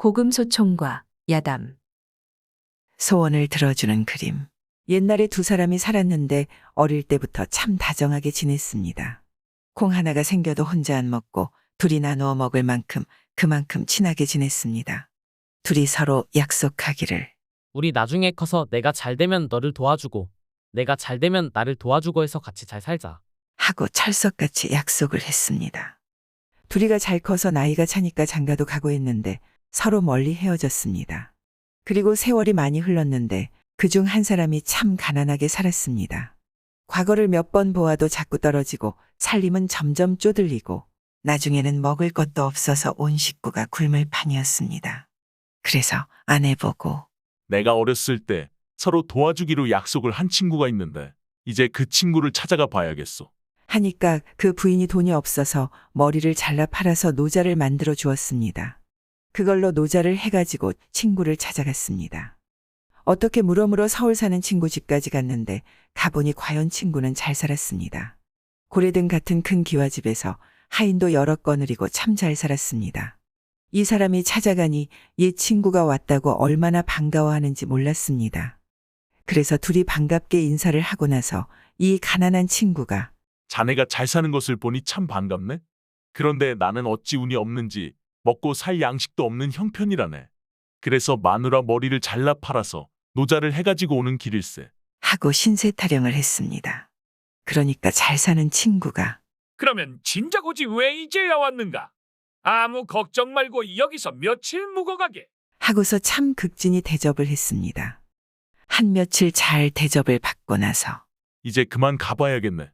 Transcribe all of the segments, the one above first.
고금소총과 야담. 소원을 들어주는 그림. 옛날에 두 사람이 살았는데 어릴 때부터 참 다정하게 지냈습니다. 콩 하나가 생겨도 혼자 안 먹고 둘이 나누어 먹을 만큼 그만큼 친하게 지냈습니다. 둘이 서로 약속하기를. 우리 나중에 커서 내가 잘 되면 너를 도와주고 내가 잘 되면 나를 도와주고 해서 같이 잘 살자. 하고 철석같이 약속을 했습니다. 둘이가 잘 커서 나이가 차니까 장가도 가고 했는데 서로 멀리 헤어졌습니다. 그리고 세월이 많이 흘렀는데 그중 한 사람이 참 가난하게 살았습니다. 과거를 몇 번 보아도 자꾸 떨어지고 살림은 점점 쪼들리고 나중에는 먹을 것도 없어서 온 식구가 굶을 판이었습니다. 그래서 아내 보고 내가 어렸을 때 서로 도와주기로 약속을 한 친구가 있는데 이제 그 친구를 찾아가 봐야겠어. 하니까 그 부인이 돈이 없어서 머리를 잘라 팔아서 노자를 만들어 주었습니다. 그걸로 노자를 해가지고 친구를 찾아갔습니다. 어떻게 물어물어 서울 사는 친구 집까지 갔는데 가보니 과연 친구는 잘 살았습니다. 고래등 같은 큰 기와집에서 하인도 여러 거느리고 참 잘 살았습니다. 이 사람이 찾아가니 옛 친구가 왔다고 얼마나 반가워하는지 몰랐습니다. 그래서 둘이 반갑게 인사를 하고 나서 이 가난한 친구가 자네가 잘 사는 것을 보니 참 반갑네. 그런데 나는 어찌 운이 없는지 먹고 살 양식도 없는 형편이라네. 그래서 마누라 머리를 잘라 팔아서 노자를 해가지고 오는 길일세. 하고 신세 타령을 했습니다. 그러니까 잘 사는 친구가 그러면 진작 오지 왜 이제야 왔는가? 아무 걱정 말고 여기서 며칠 묵어가게. 하고서 참 극진히 대접을 했습니다. 한 며칠 잘 대접을 받고 나서 이제 그만 가봐야겠네.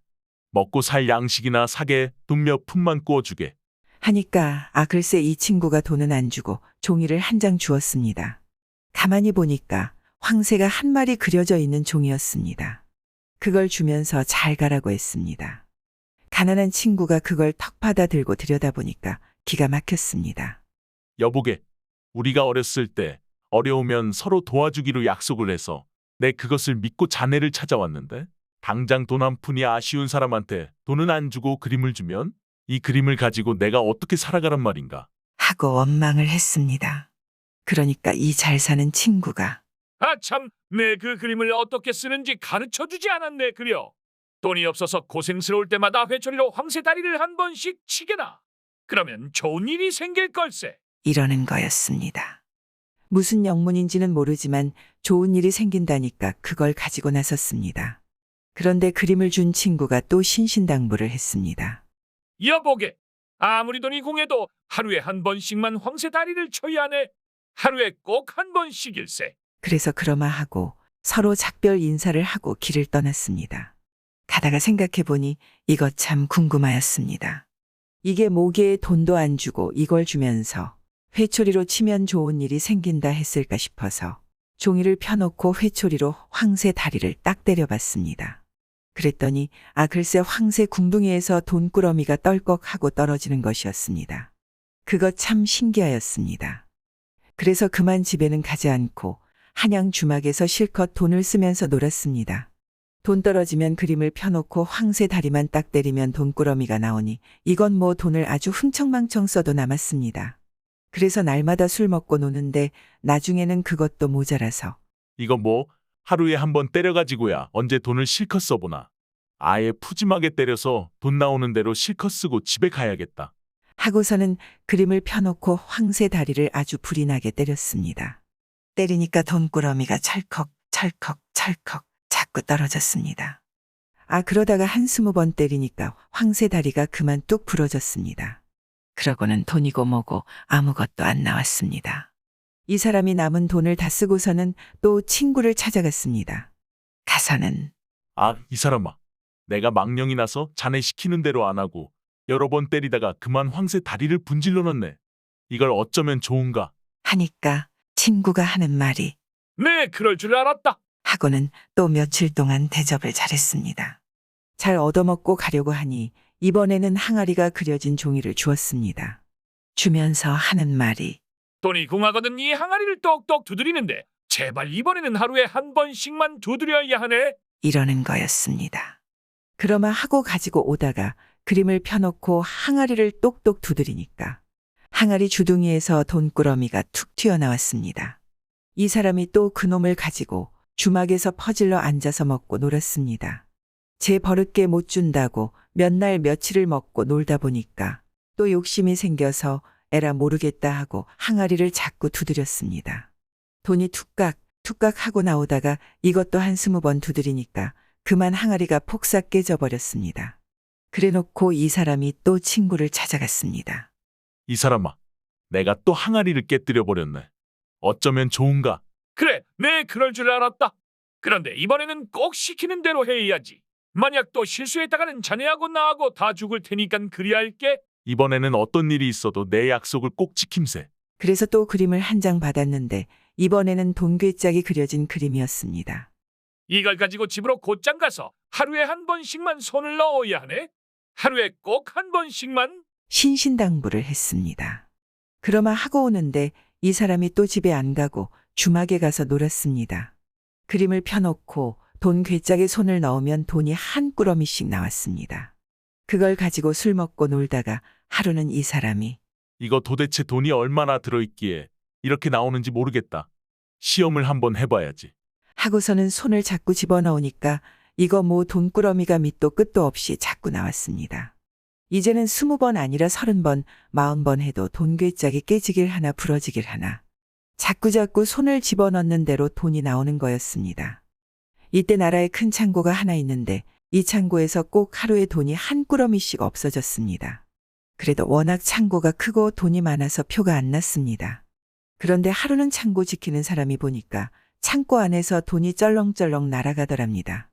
먹고 살 양식이나 사게 돈 몇 푼만 구워주게. 하니까 글쎄 이 친구가 돈은 안 주고 종이를 한 장 주었습니다. 가만히 보니까 황새가 한 마리 그려져 있는 종이었습니다. 그걸 주면서 잘 가라고 했습니다. 가난한 친구가 그걸 턱 받아 들고 들여다보니까 기가 막혔습니다. 여보게, 우리가 어렸을 때 어려우면 서로 도와주기로 약속을 해서 내 그것을 믿고 자네를 찾아왔는데 당장 돈 한 푼이 아쉬운 사람한테 돈은 안 주고 그림을 주면 이 그림을 가지고 내가 어떻게 살아가란 말인가? 하고 원망을 했습니다. 그러니까 이 잘 사는 친구가 아참, 내 그 그림을 어떻게 쓰는지 가르쳐주지 않았네 그려. 돈이 없어서 고생스러울 때마다 회초리로 황새다리를 한 번씩 치게나. 그러면 좋은 일이 생길 걸세. 이러는 거였습니다. 무슨 영문인지는 모르지만 좋은 일이 생긴다니까 그걸 가지고 나섰습니다. 그런데 그림을 준 친구가 또 신신당부를 했습니다. 여보게, 아무리 돈이 공해도 하루에 한 번씩만 황새다리를 쳐야 하네. 하루에 꼭 한 번씩일세. 그래서 그러마하고 서로 작별 인사를 하고 길을 떠났습니다. 가다가 생각해보니 이것 참 궁금하였습니다. 이게 모기에 돈도 안 주고 이걸 주면서 회초리로 치면 좋은 일이 생긴다 했을까 싶어서 종이를 펴놓고 회초리로 황새 다리를 딱 때려봤습니다. 그랬더니 글쎄 황새 궁둥이에서 돈꾸러미가 떨꺽하고 떨어지는 것이었습니다. 그것 참 신기하였습니다. 그래서 그만 집에는 가지 않고 한양 주막에서 실컷 돈을 쓰면서 놀았습니다. 돈 떨어지면 그림을 펴놓고 황새 다리만 딱 때리면 돈꾸러미가 나오니 이건 뭐 돈을 아주 흥청망청 써도 남았습니다. 그래서 날마다 술 먹고 노는데 나중에는 그것도 모자라서 이거 뭐 하루에 한 번 때려가지고야 언제 돈을 실컷 써보나. 아예 푸짐하게 때려서 돈 나오는 대로 실컷 쓰고 집에 가야겠다. 하고서는 그림을 펴놓고 황새 다리를 아주 불이 나게 때렸습니다. 때리니까 돈꾸러미가 찰컥 찰컥 찰컥 자꾸 떨어졌습니다. 그러다가 한 20번 때리니까 황새 다리가 그만 뚝 부러졌습니다. 그러고는 돈이고 뭐고 아무것도 안 나왔습니다. 이 사람이 남은 돈을 다 쓰고서는 또 친구를 찾아갔습니다. 가서는 이 사람아. 내가 망령이 나서 자네 시키는 대로 안 하고 여러 번 때리다가 그만 황새 다리를 분질러 놨네. 이걸 어쩌면 좋은가? 하니까 친구가 하는 말이 네, 그럴 줄 알았다. 하고는 또 며칠 동안 대접을 잘했습니다. 잘 얻어먹고 가려고 하니 이번에는 항아리가 그려진 종이를 주었습니다. 주면서 하는 말이 돈이 궁하거든 이 항아리를 똑똑 두드리는데 제발 이번에는 하루에 한 번씩만 두드려야 하네. 이러는 거였습니다. 그러마 하고 가지고 오다가 그림을 펴놓고 항아리를 똑똑 두드리니까 항아리 주둥이에서 돈꾸러미가 툭 튀어나왔습니다. 이 사람이 또 그놈을 가지고 주막에서 퍼질러 앉아서 먹고 놀았습니다. 제 버릇게 못 준다고 몇 날 며칠을 먹고 놀다 보니까 또 욕심이 생겨서 에라 모르겠다 하고 항아리를 자꾸 두드렸습니다. 돈이 툭깍 하고 나오다가 이것도 한 20번 두드리니까 그만 항아리가 폭삭 깨져버렸습니다. 그래놓고 이 사람이 또 친구를 찾아갔습니다. 이 사람아, 내가 또 항아리를 깨뜨려 버렸네. 어쩌면 좋은가? 그래, 내 그럴 줄 알았다. 그런데 이번에는 꼭 시키는 대로 해야지. 만약 또 실수했다가는 자네하고 나하고 다 죽을 테니깐 그리할게. 이번에는 어떤 일이 있어도 내 약속을 꼭 지킴세. 그래서 또 그림을 한 장 받았는데 이번에는 돈괴짝이 그려진 그림이었습니다. 이걸 가지고 집으로 곧장 가서 하루에 한 번씩만 손을 넣어야 하네. 하루에 꼭 한 번씩만. 신신당부를 했습니다. 그러마 하고 오는데 이 사람이 또 집에 안 가고 주막에 가서 놀았습니다. 그림을 펴놓고 돈 괴짝에 손을 넣으면 돈이 한 꾸러미씩 나왔습니다. 그걸 가지고 술 먹고 놀다가 하루는 이 사람이 이거 도대체 돈이 얼마나 들어있기에 이렇게 나오는지 모르겠다. 시험을 한번 해봐야지. 하고서는 손을 자꾸 집어넣으니까 이거 뭐 돈꾸러미가 밑도 끝도 없이 자꾸 나왔습니다. 이제는 20번 아니라 30번, 40번 해도 돈괴짝이 깨지길 하나 부러지길 하나. 자꾸자꾸 손을 집어넣는 대로 돈이 나오는 거였습니다. 이때 나라에 큰 창고가 하나 있는데 이 창고에서 꼭 하루에 돈이 한 꾸러미씩 없어졌습니다. 그래도 워낙 창고가 크고 돈이 많아서 표가 안 났습니다. 그런데 하루는 창고 지키는 사람이 보니까 창고 안에서 돈이 쩔렁쩔렁 날아가더랍니다.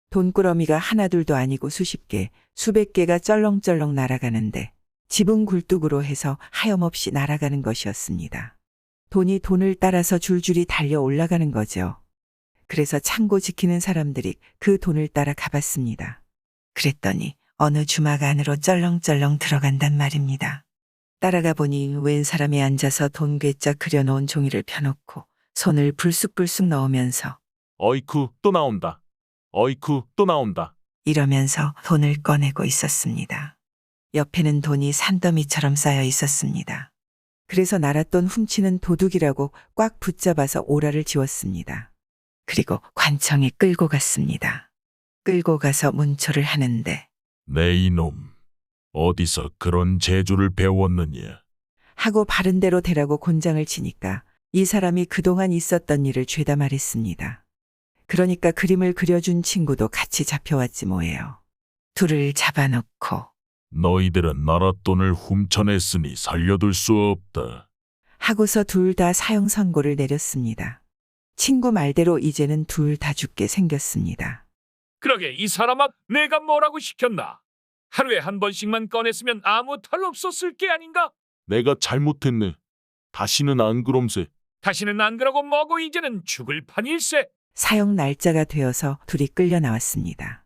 돈꾸러미가 하나둘도 아니고 수십 개, 수백 개가 쩔렁쩔렁 날아가는데 지붕 굴뚝으로 해서 하염없이 날아가는 것이었습니다. 돈이 돈을 따라서 줄줄이 달려 올라가는 거죠. 그래서 창고 지키는 사람들이 그 돈을 따라 가봤습니다. 그랬더니 어느 주막 안으로 쩔렁쩔렁 들어간단 말입니다. 따라가 보니 웬 사람이 앉아서 돈괴짝 그려놓은 종이를 펴놓고 손을 불쑥불쑥 넣으면서 어이쿠, 또 나온다. 어이쿠, 또 나온다. 이러면서 돈을 꺼내고 있었습니다. 옆에는 돈이 산더미처럼 쌓여 있었습니다. 그래서 나랏돈 훔치는 도둑이라고 꽉 붙잡아서 오라를 지웠습니다. 그리고 관청에 끌고 갔습니다. 끌고 가서 문초를 하는데 내 이놈, 어디서 그런 재주를 배웠느냐? 하고 바른 대로 되라고 곤장을 치니까 이 사람이 그동안 있었던 일을 죄다 말했습니다. 그러니까 그림을 그려준 친구도 같이 잡혀왔지 뭐예요. 둘을 잡아놓고 너희들은 나랏돈을 훔쳐냈으니 살려둘 수 없다. 하고서 둘 다 사형 선고를 내렸습니다. 친구 말대로 이제는 둘 다 죽게 생겼습니다. 그러게 이 사람아, 내가 뭐라고 시켰나? 하루에 한 번씩만 꺼냈으면 아무 탈 없었을 게 아닌가? 내가 잘못했네. 다시는 안 그럼세. 다시는 안 그러고 뭐고 이제는 죽을 판일세. 사형 날짜가 되어서 둘이 끌려 나왔습니다.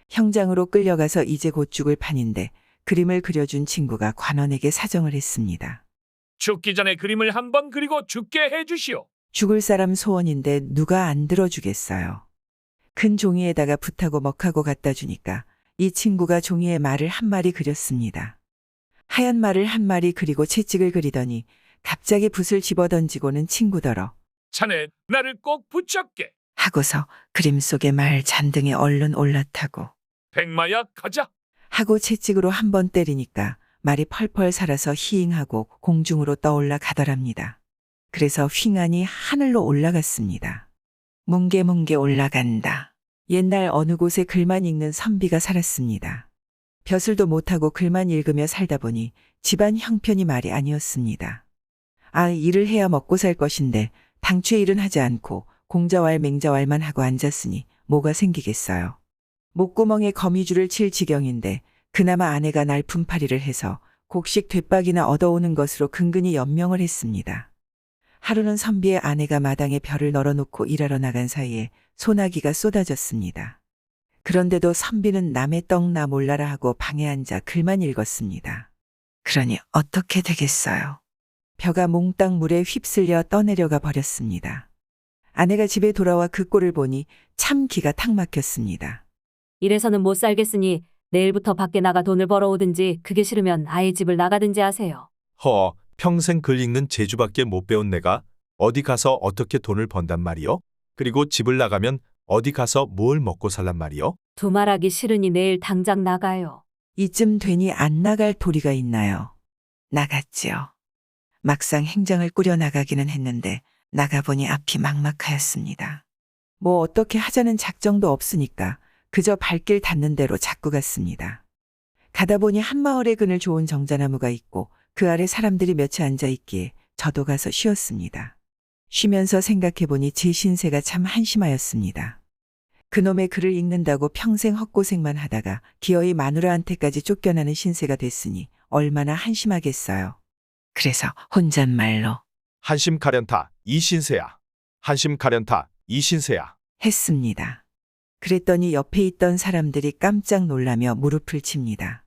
형장으로 끌려가서 이제 곧 죽을 판인데 그림을 그려준 친구가 관원에게 사정을 했습니다. 죽기 전에 그림을 한 번 그리고 죽게 해주시오. 죽을 사람 소원인데 누가 안 들어주겠어요. 큰 종이에다가 붓하고 먹하고 갖다 주니까 이 친구가 종이에 말을 한 마리 그렸습니다. 하얀 말을 한 마리 그리고 채찍을 그리더니 갑자기 붓을 집어던지고는 친구더러 자네 나를 꼭 붙잡게. 하고서 그림 속의 말 잔등에 얼른 올라타고 백마야 가자. 하고 채찍으로 한 번 때리니까 말이 펄펄 살아서 히잉하고 공중으로 떠올라 가더랍니다. 그래서 휑하니 하늘로 올라갔습니다. 뭉게뭉게 올라간다. 옛날 어느 곳에 글만 읽는 선비가 살았습니다. 벼슬도 못하고 글만 읽으며 살다 보니 집안 형편이 말이 아니었습니다. 일을 해야 먹고 살 것인데 당최 일은 하지 않고 공자왈 맹자왈만 하고 앉았으니 뭐가 생기겠어요. 목구멍에 거미줄을 칠 지경인데 그나마 아내가 날품팔이를 해서 곡식 되박이나 얻어오는 것으로 근근히 연명을 했습니다. 하루는 선비의 아내가 마당에 벼를 널어놓고 일하러 나간 사이에 소나기가 쏟아졌습니다. 그런데도 선비는 남의 떡 나 몰라라 하고 방에 앉아 글만 읽었습니다. 그러니 어떻게 되겠어요? 벼가 몽땅 물에 휩쓸려 떠내려가 버렸습니다. 아내가 집에 돌아와 그 꼴을 보니 참 기가 탁 막혔습니다. 이래서는 못 살겠으니 내일부터 밖에 나가 돈을 벌어오든지 그게 싫으면 아예 집을 나가든지 하세요. 허, 평생 글 읽는 재주밖에 못 배운 내가 어디 가서 어떻게 돈을 번단 말이요? 그리고 집을 나가면 어디 가서 뭘 먹고 살란 말이요? 두말하기 싫으니 내일 당장 나가요. 이쯤 되니 안 나갈 도리가 있나요? 나갔지요. 막상 행정을 꾸려 나가기는 했는데 나가보니 앞이 막막하였습니다. 뭐 어떻게 하자는 작정도 없으니까 그저 발길 닿는 대로 자꾸 갔습니다. 가다 보니 한 마을에 그늘 좋은 정자나무가 있고 그 아래 사람들이 몇이 앉아 있기에 저도 가서 쉬었습니다. 쉬면서 생각해보니 제 신세가 참 한심하였습니다. 그놈의 글을 읽는다고 평생 헛고생만 하다가 기어이 마누라한테까지 쫓겨나는 신세가 됐으니 얼마나 한심하겠어요. 그래서 혼잣말로 한심 가련타 이 신세야. 한심 가련타 이 신세야. 했습니다. 그랬더니 옆에 있던 사람들이 깜짝 놀라며 무릎을 칩니다.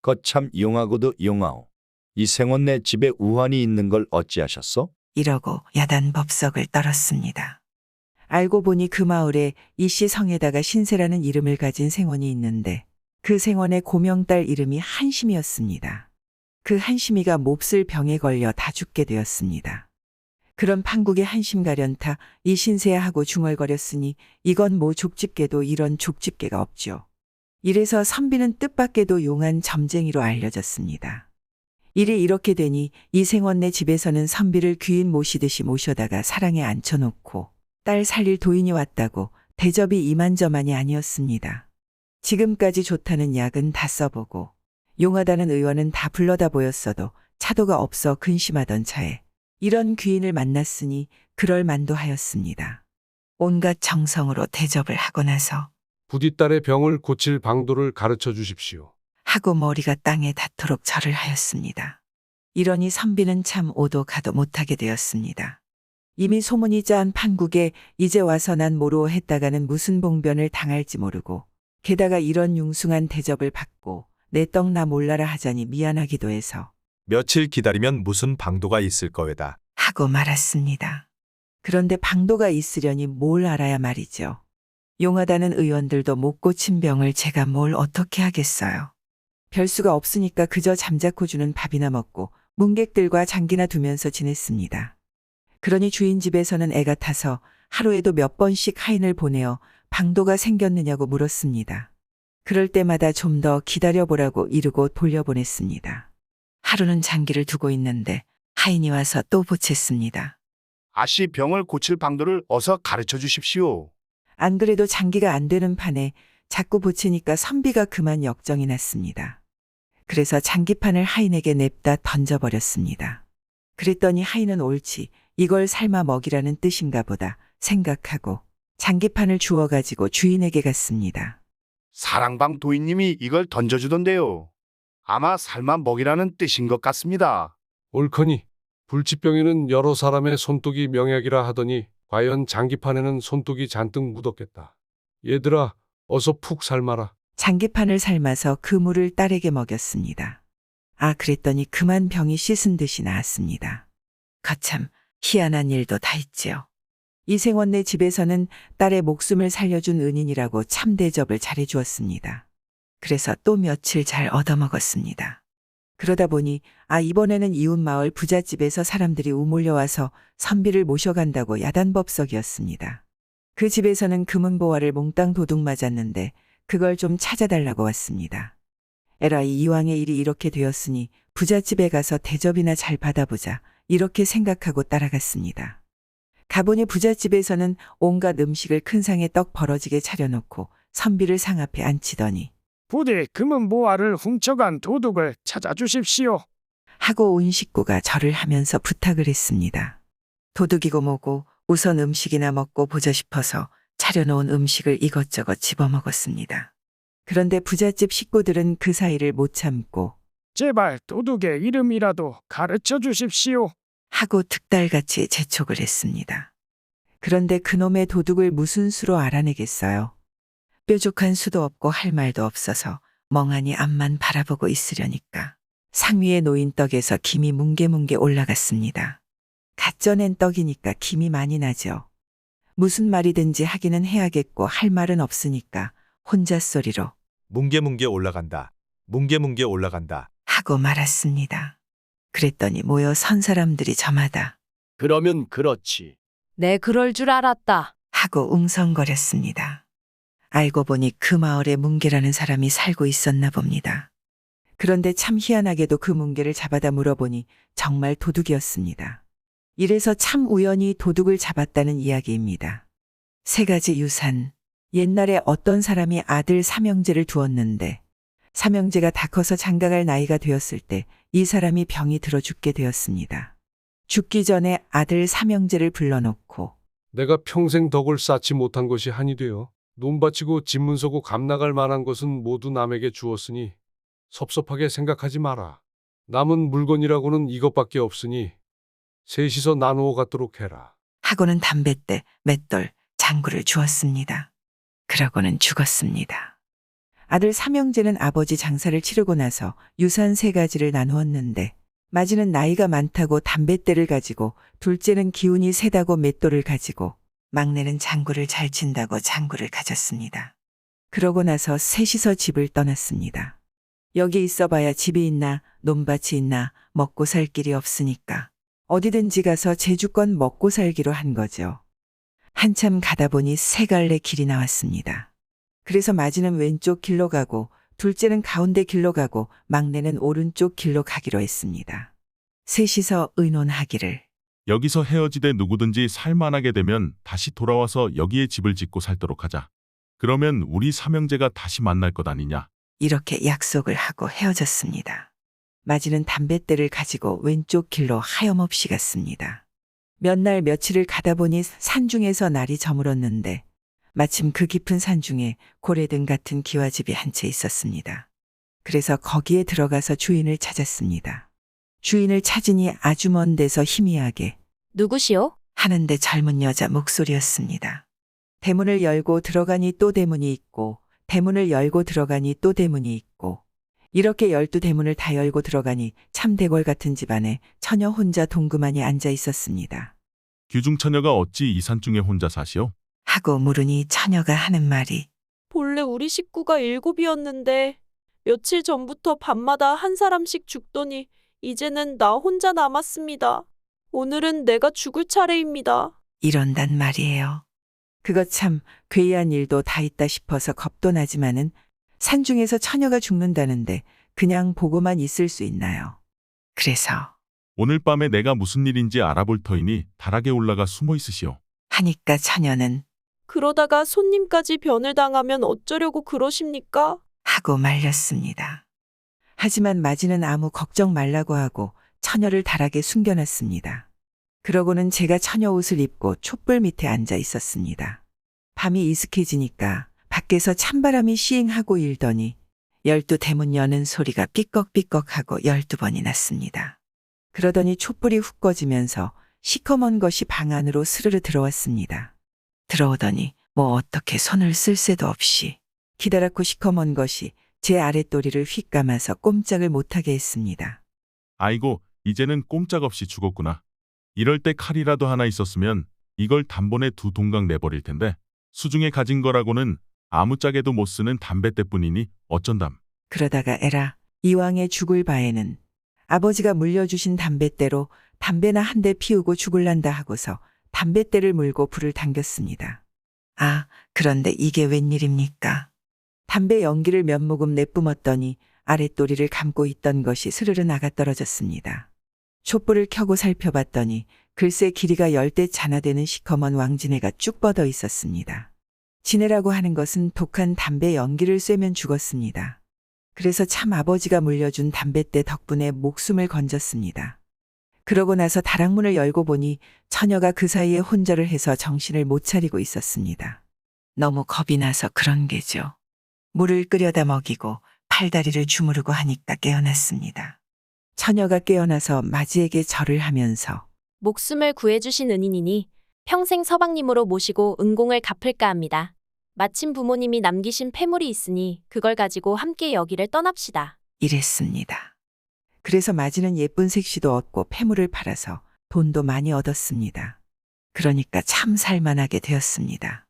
거참 용하고도 용하오. 이 생원네 집에 우환이 있는 걸 어찌하셨소? 이러고 야단법석을 떨었습니다. 알고 보니 그 마을에 이씨 성에다가 신세라는 이름을 가진 생원이 있는데 그 생원의 고명딸 이름이 한심이었습니다. 그 한심이가 몹쓸 병에 걸려 다 죽게 되었습니다. 그런 판국의 한심 가련타 이 신세야 하고 중얼거렸으니 이건 뭐 족집게도 이런 족집게가 없죠. 이래서 선비는 뜻밖에도 용한 점쟁이로 알려졌습니다. 일이 이렇게 되니 이 생원네 집에서는 선비를 귀인 모시듯이 모셔다가 사랑에 앉혀놓고 딸 살릴 도인이 왔다고 대접이 이만저만이 아니었습니다. 지금까지 좋다는 약은 다 써보고 용하다는 의원은 다 불러다 보였어도 차도가 없어 근심하던 차에 이런 귀인을 만났으니 그럴 만도 하였습니다. 온갖 정성으로 대접을 하고 나서 부디 딸의 병을 고칠 방도를 가르쳐 주십시오. 하고 머리가 땅에 닿도록 절을 하였습니다. 이러니 선비는 참 오도 가도 못하게 되었습니다. 이미 소문이 짠 판국에 이제 와서 난 모로 했다가는 무슨 봉변을 당할지 모르고 게다가 이런 융숭한 대접을 받고 내 떡 나 몰라라 하자니 미안하기도 해서 며칠 기다리면 무슨 방도가 있을 거외다. 하고 말았습니다. 그런데 방도가 있으려니 뭘 알아야 말이죠. 용하다는 의원들도 못 고친 병을 제가 뭘 어떻게 하겠어요. 별수가 없으니까 그저 잠자코 주는 밥이나 먹고 문객들과 장기나 두면서 지냈습니다. 그러니 주인 집에서는 애가 타서 하루에도 몇 번씩 하인을 보내어 방도가 생겼느냐고 물었습니다. 그럴 때마다 좀 더 기다려보라고 이르고 돌려보냈습니다. 하루는 장기를 두고 있는데 하인이 와서 또 보챘습니다. 아씨 병을 고칠 방도를 어서 가르쳐 주십시오. 안 그래도 장기가 안 되는 판에 자꾸 보채니까 선비가 그만 역정이 났습니다. 그래서 장기판을 하인에게 냅다 던져버렸습니다. 그랬더니 하인은 옳지 이걸 삶아 먹이라는 뜻인가 보다 생각하고 장기판을 주워가지고 주인에게 갔습니다. 사랑방 도인님이 이걸 던져주던데요. 아마 삶아 먹이라는 뜻인 것 같습니다. 옳거니 불치병에는 여러 사람의 손독이 명약이라 하더니 과연 장기판에는 손독이 잔뜩 묻었겠다. 얘들아 어서 푹 삶아라. 장기판을 삶아서 그 물을 딸에게 먹였습니다. 아 그랬더니 그만 병이 씻은 듯이 나았습니다. 거참 희한한 일도 다 있지요. 이생원네 집에서는 딸의 목숨을 살려준 은인이라고 참 대접을 잘해주었습니다. 그래서 또 며칠 잘 얻어먹었습니다. 그러다 보니 이번에는 이웃 마을 부잣집에서 사람들이 우몰려와서 선비를 모셔간다고 야단법석이었습니다. 그 집에서는 금은보화를 몽땅 도둑 맞았는데 그걸 좀 찾아달라고 왔습니다. 에라 이왕의 일이 이렇게 되었으니 부잣집에 가서 대접이나 잘 받아보자 이렇게 생각하고 따라갔습니다. 가보니 부잣집에서는 온갖 음식을 큰 상에 떡 벌어지게 차려놓고 선비를 상 앞에 앉히더니 부디 금은보화를 훔쳐간 도둑을 찾아주십시오. 하고 온 식구가 절을 하면서 부탁을 했습니다. 도둑이고 뭐고 우선 음식이나 먹고 보자 싶어서 차려놓은 음식을 이것저것 집어먹었습니다. 그런데 부잣집 식구들은 그 사이를 못 참고 제발 도둑의 이름이라도 가르쳐 주십시오. 하고 득달같이 재촉을 했습니다. 그런데 그놈의 도둑을 무슨 수로 알아내겠어요. 뾰족한 수도 없고 할 말도 없어서 멍하니 앞만 바라보고 있으려니까 상 위에 놓인 떡에서 김이 뭉게뭉게 올라갔습니다. 갓 쪄낸 떡이니까 김이 많이 나죠. 무슨 말이든지 하기는 해야겠고 할 말은 없으니까 혼잣소리로 뭉게뭉게 올라간다. 뭉게뭉게 올라간다. 하고 말았습니다. 그랬더니 모여 선 사람들이 저마다 그러면 그렇지. 내 그럴 줄 알았다. 하고 웅성거렸습니다. 알고 보니 그 마을에 문개라는 사람이 살고 있었나 봅니다. 그런데 참 희한하게도 그 문개를 잡아다 물어보니 정말 도둑이었습니다. 이래서 참 우연히 도둑을 잡았다는 이야기입니다. 세 가지 유산. 옛날에 어떤 사람이 아들 삼형제를 두었는데 삼형제가 다 커서 장가갈 나이가 되었을 때 이 사람이 병이 들어 죽게 되었습니다. 죽기 전에 아들 삼형제를 불러놓고 내가 평생 덕을 쌓지 못한 것이 한이 되어 논 바치고 집문 서고 감 나갈 만한 것은 모두 남에게 주었으니 섭섭하게 생각하지 마라. 남은 물건이라고는 이것밖에 없으니 셋이서 나누어 갖도록 해라. 하고는 담뱃대, 맷돌, 장구를 주었습니다. 그러고는 죽었습니다. 아들 삼형제는 아버지 장사를 치르고 나서 유산 세 가지를 나누었는데 마지는 나이가 많다고 담뱃대를 가지고 둘째는 기운이 세다고 맷돌을 가지고 막내는 장구를 잘 친다고 장구를 가졌습니다. 그러고 나서 셋이서 집을 떠났습니다. 여기 있어봐야 집이 있나 논밭이 있나 먹고 살 길이 없으니까 어디든지 가서 제주껏 먹고 살기로 한 거죠. 한참 가다 보니 세 갈래 길이 나왔습니다. 그래서 마지는 왼쪽 길로 가고 둘째는 가운데 길로 가고 막내는 오른쪽 길로 가기로 했습니다. 셋이서 의논하기를 여기서 헤어지되 누구든지 살만하게 되면 다시 돌아와서 여기에 집을 짓고 살도록 하자. 그러면 우리 삼형제가 다시 만날 것 아니냐. 이렇게 약속을 하고 헤어졌습니다. 마지는 담뱃대를 가지고 왼쪽 길로 하염없이 갔습니다. 몇 날 며칠을 가다 보니 산중에서 날이 저물었는데 마침 그 깊은 산중에 고래등 같은 기와집이 한 채 있었습니다. 그래서 거기에 들어가서 주인을 찾았습니다. 주인을 찾으니 아주 먼 데서 희미하게 누구시오? 하는데 젊은 여자 목소리였습니다. 대문을 열고 들어가니 또 대문이 있고 대문을 열고 들어가니 또 대문이 있고 이렇게 12대문을 다 열고 들어가니 참 대궐 같은 집안에 처녀 혼자 동그만이 앉아 있었습니다. 규중처녀가 어찌 이 산중에 혼자 사시오? 하고 물으니 처녀가 하는 말이 본래 우리 식구가 7이었는데 며칠 전부터 밤마다 한 사람씩 죽더니 이제는 나 혼자 남았습니다. 오늘은 내가 죽을 차례입니다. 이런단 말이에요. 그거 참 괴이한 일도 다 있다 싶어서 겁도 나지만은 산중에서 처녀가 죽는다는데 그냥 보고만 있을 수 있나요? 그래서 오늘 밤에 내가 무슨 일인지 알아볼 터이니 다락에 올라가 숨어 있으시오. 하니까 처녀는 그러다가 손님까지 변을 당하면 어쩌려고 그러십니까? 하고 말렸습니다. 하지만 마지는 아무 걱정 말라고 하고 처녀를 다락에 숨겨놨습니다. 그러고는 제가 처녀 옷을 입고 촛불 밑에 앉아 있었습니다. 밤이 이슥해지니까 밖에서 찬바람이 시행하고 일더니 12대문 여는 소리가 삐걱삐걱하고 12번이 났습니다. 그러더니 촛불이 훅 꺼지면서 시커먼 것이 방 안으로 스르르 들어왔습니다. 들어오더니 뭐 어떻게 손을 쓸 새도 없이 기다랗고 시커먼 것이 제 아랫도리를 휙 감아서 꼼짝을 못하게 했습니다. 아이고, 이제는 꼼짝없이 죽었구나. 이럴 때 칼이라도 하나 있었으면 이걸 단번에 2동강 내버릴 텐데 수중에 가진 거라고는 아무짝에도 못 쓰는 담뱃대뿐이니 어쩐담. 그러다가 에라 이왕에 죽을 바에는 아버지가 물려주신 담뱃대로 담배나 한 대 피우고 죽을란다 하고서 담뱃대를 물고 불을 당겼습니다. 아, 그런데 이게 웬일입니까? 담배 연기를 몇 모금 내뿜었더니 아랫도리를 감고 있던 것이 스르르 나가 떨어졌습니다. 촛불을 켜고 살펴봤더니 글쎄 길이가 10대 차나 되는 시커먼 왕지네가 쭉 뻗어 있었습니다. 지네라고 하는 것은 독한 담배 연기를 쐬면 죽었습니다. 그래서 참 아버지가 물려준 담뱃대 덕분에 목숨을 건졌습니다. 그러고 나서 다락문을 열고 보니 처녀가 그 사이에 혼절을 해서 정신을 못 차리고 있었습니다. 너무 겁이 나서 그런 게죠. 물을 끓여다 먹이고 팔다리를 주무르고 하니까 깨어났습니다. 처녀가 깨어나서 마지에게 절을 하면서 목숨을 구해주신 은인이니 평생 서방님으로 모시고 은공을 갚을까 합니다. 마침 부모님이 남기신 폐물이 있으니 그걸 가지고 함께 여기를 떠납시다. 이랬습니다. 그래서 마지는 예쁜 색시도 얻고 폐물을 팔아서 돈도 많이 얻었습니다. 그러니까 참 살만하게 되었습니다.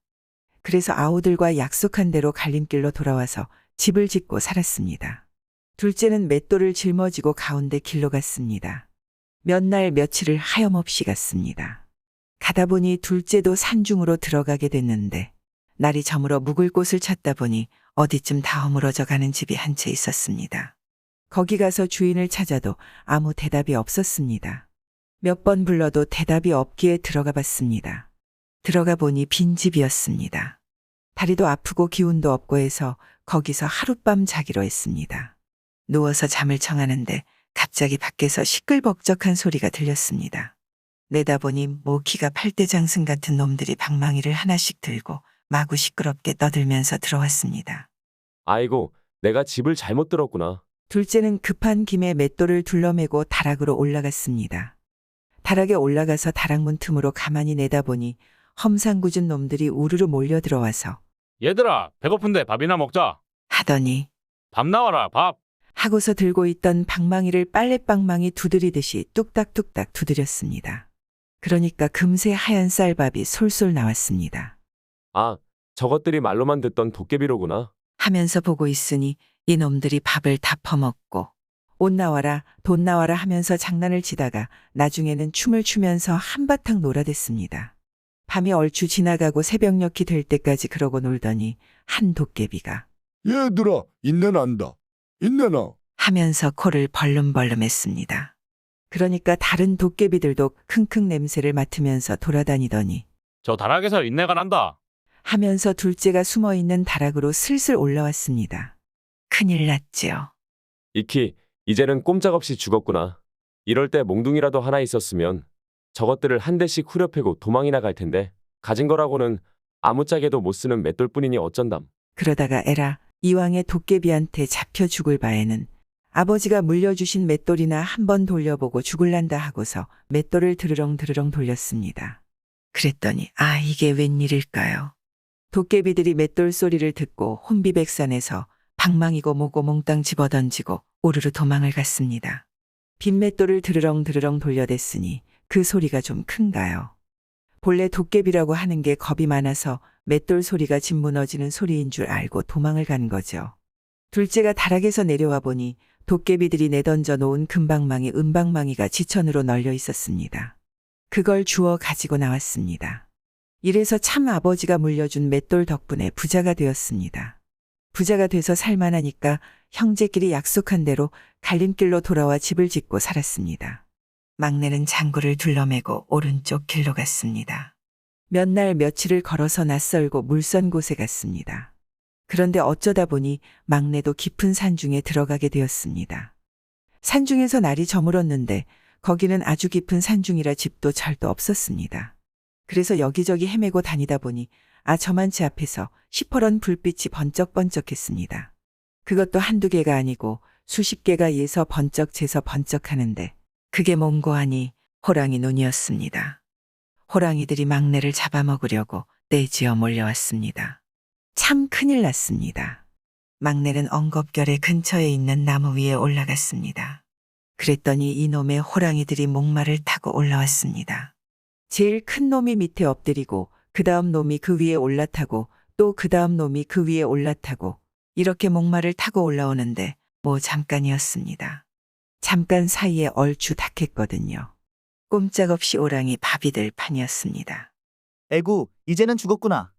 그래서 아우들과 약속한 대로 갈림길로 돌아와서 집을 짓고 살았습니다. 둘째는 맷돌을 짊어지고 가운데 길로 갔습니다. 몇 날 며칠을 하염없이 갔습니다. 가다 보니 둘째도 산중으로 들어가게 됐는데 날이 저물어 묵을 곳을 찾다 보니 어디쯤 다 허물어져 가는 집이 한 채 있었습니다. 거기 가서 주인을 찾아도 아무 대답이 없었습니다. 몇 번 불러도 대답이 없기에 들어가 봤습니다. 들어가 보니 빈 집이었습니다. 다리도 아프고 기운도 없고 해서 거기서 하룻밤 자기로 했습니다. 누워서 잠을 청하는데 갑자기 밖에서 시끌벅적한 소리가 들렸습니다. 내다보니 모기가 팔대장승 같은 놈들이 방망이를 하나씩 들고 마구 시끄럽게 떠들면서 들어왔습니다. 아이고, 내가 집을 잘못 들었구나. 둘째는 급한 김에 맷돌을 둘러매고 다락으로 올라갔습니다. 다락에 올라가서 다락문 틈으로 가만히 내다보니 험상궂은 놈들이 우르르 몰려 들어와서 얘들아, 배고픈데 밥이나 먹자. 하더니 밥 나와라, 밥. 하고서 들고 있던 방망이를 빨래방망이 두드리듯이 뚝딱뚝딱 두드렸습니다. 그러니까 금세 하얀 쌀밥이 솔솔 나왔습니다. 아, 저것들이 말로만 듣던 도깨비로구나. 하면서 보고 있으니 이놈들이 밥을 다 퍼먹고 옷 나와라 돈 나와라 하면서 장난을 치다가 나중에는 춤을 추면서 한바탕 놀아댔습니다. 밤이 얼추 지나가고 새벽녘이 될 때까지 그러고 놀더니 한 도깨비가 얘들아, 인내난다. 인내나. 하면서 코를 벌름벌름 했습니다. 그러니까 다른 도깨비들도 킁킁 냄새를 맡으면서 돌아다니더니 저 다락에서 인내가 난다. 하면서 둘째가 숨어있는 다락으로 슬슬 올라왔습니다. 큰일 났지요. 이키, 이제는 꼼짝없이 죽었구나. 이럴 때 몽둥이라도 하나 있었으면 저것들을 한 대씩 후려패고 도망이나 갈 텐데 가진 거라고는 아무짝에도 못 쓰는 맷돌뿐이니 어쩐담. 그러다가 에라 이왕에 도깨비한테 잡혀 죽을 바에는 아버지가 물려주신 맷돌이나 한번 돌려보고 죽을란다 하고서 맷돌을 드르렁 돌렸습니다. 그랬더니 아 이게 웬일일까요? 도깨비들이 맷돌 소리를 듣고 혼비백산에서 방망이고 뭐고 몽땅 집어던지고 오르르 도망을 갔습니다. 빈 맷돌을 드르렁 돌려댔으니 그 소리가 좀 큰가요? 본래 도깨비라고 하는 게 겁이 많아서 맷돌 소리가 집 무너지는 소리인 줄 알고 도망을 간 거죠. 둘째가 다락에서 내려와 보니 도깨비들이 내던져 놓은 금방망이, 은방망이가 지천으로 널려 있었습니다. 그걸 주워 가지고 나왔습니다. 이래서 참 아버지가 물려준 맷돌 덕분에 부자가 되었습니다. 부자가 돼서 살만하니까 형제끼리 약속한 대로 갈림길로 돌아와 집을 짓고 살았습니다. 막내는 장구를 둘러매고 오른쪽 길로 갔습니다. 몇 날 며칠을 걸어서 낯설고 물선 곳에 갔습니다. 그런데 어쩌다 보니 막내도 깊은 산중에 들어가게 되었습니다. 산중에서 날이 저물었는데 거기는 아주 깊은 산중이라 집도 절도 없었습니다. 그래서 여기저기 헤매고 다니다 보니 저만치 앞에서 시퍼런 불빛이 번쩍번쩍했습니다. 그것도 한두 개가 아니고 수십 개가 예서 번쩍 재서 번쩍하는데 그게 뭔고 하니 호랑이 눈이었습니다. 호랑이들이 막내를 잡아먹으려고 떼지어 몰려왔습니다. 참 큰일 났습니다. 막내는 엉겁결에 근처에 있는 나무 위에 올라갔습니다. 그랬더니 이놈의 호랑이들이 목마를 타고 올라왔습니다. 제일 큰 놈이 밑에 엎드리고 그 다음 놈이 그 위에 올라타고 또 그 다음 놈이 그 위에 올라타고 이렇게 목마를 타고 올라오는데 뭐 잠깐이었습니다. 잠깐 사이에 얼추 닿겠거든요. 꼼짝없이 오랑이 밥이 될 판이었습니다. 에구, 이제는 죽었구나.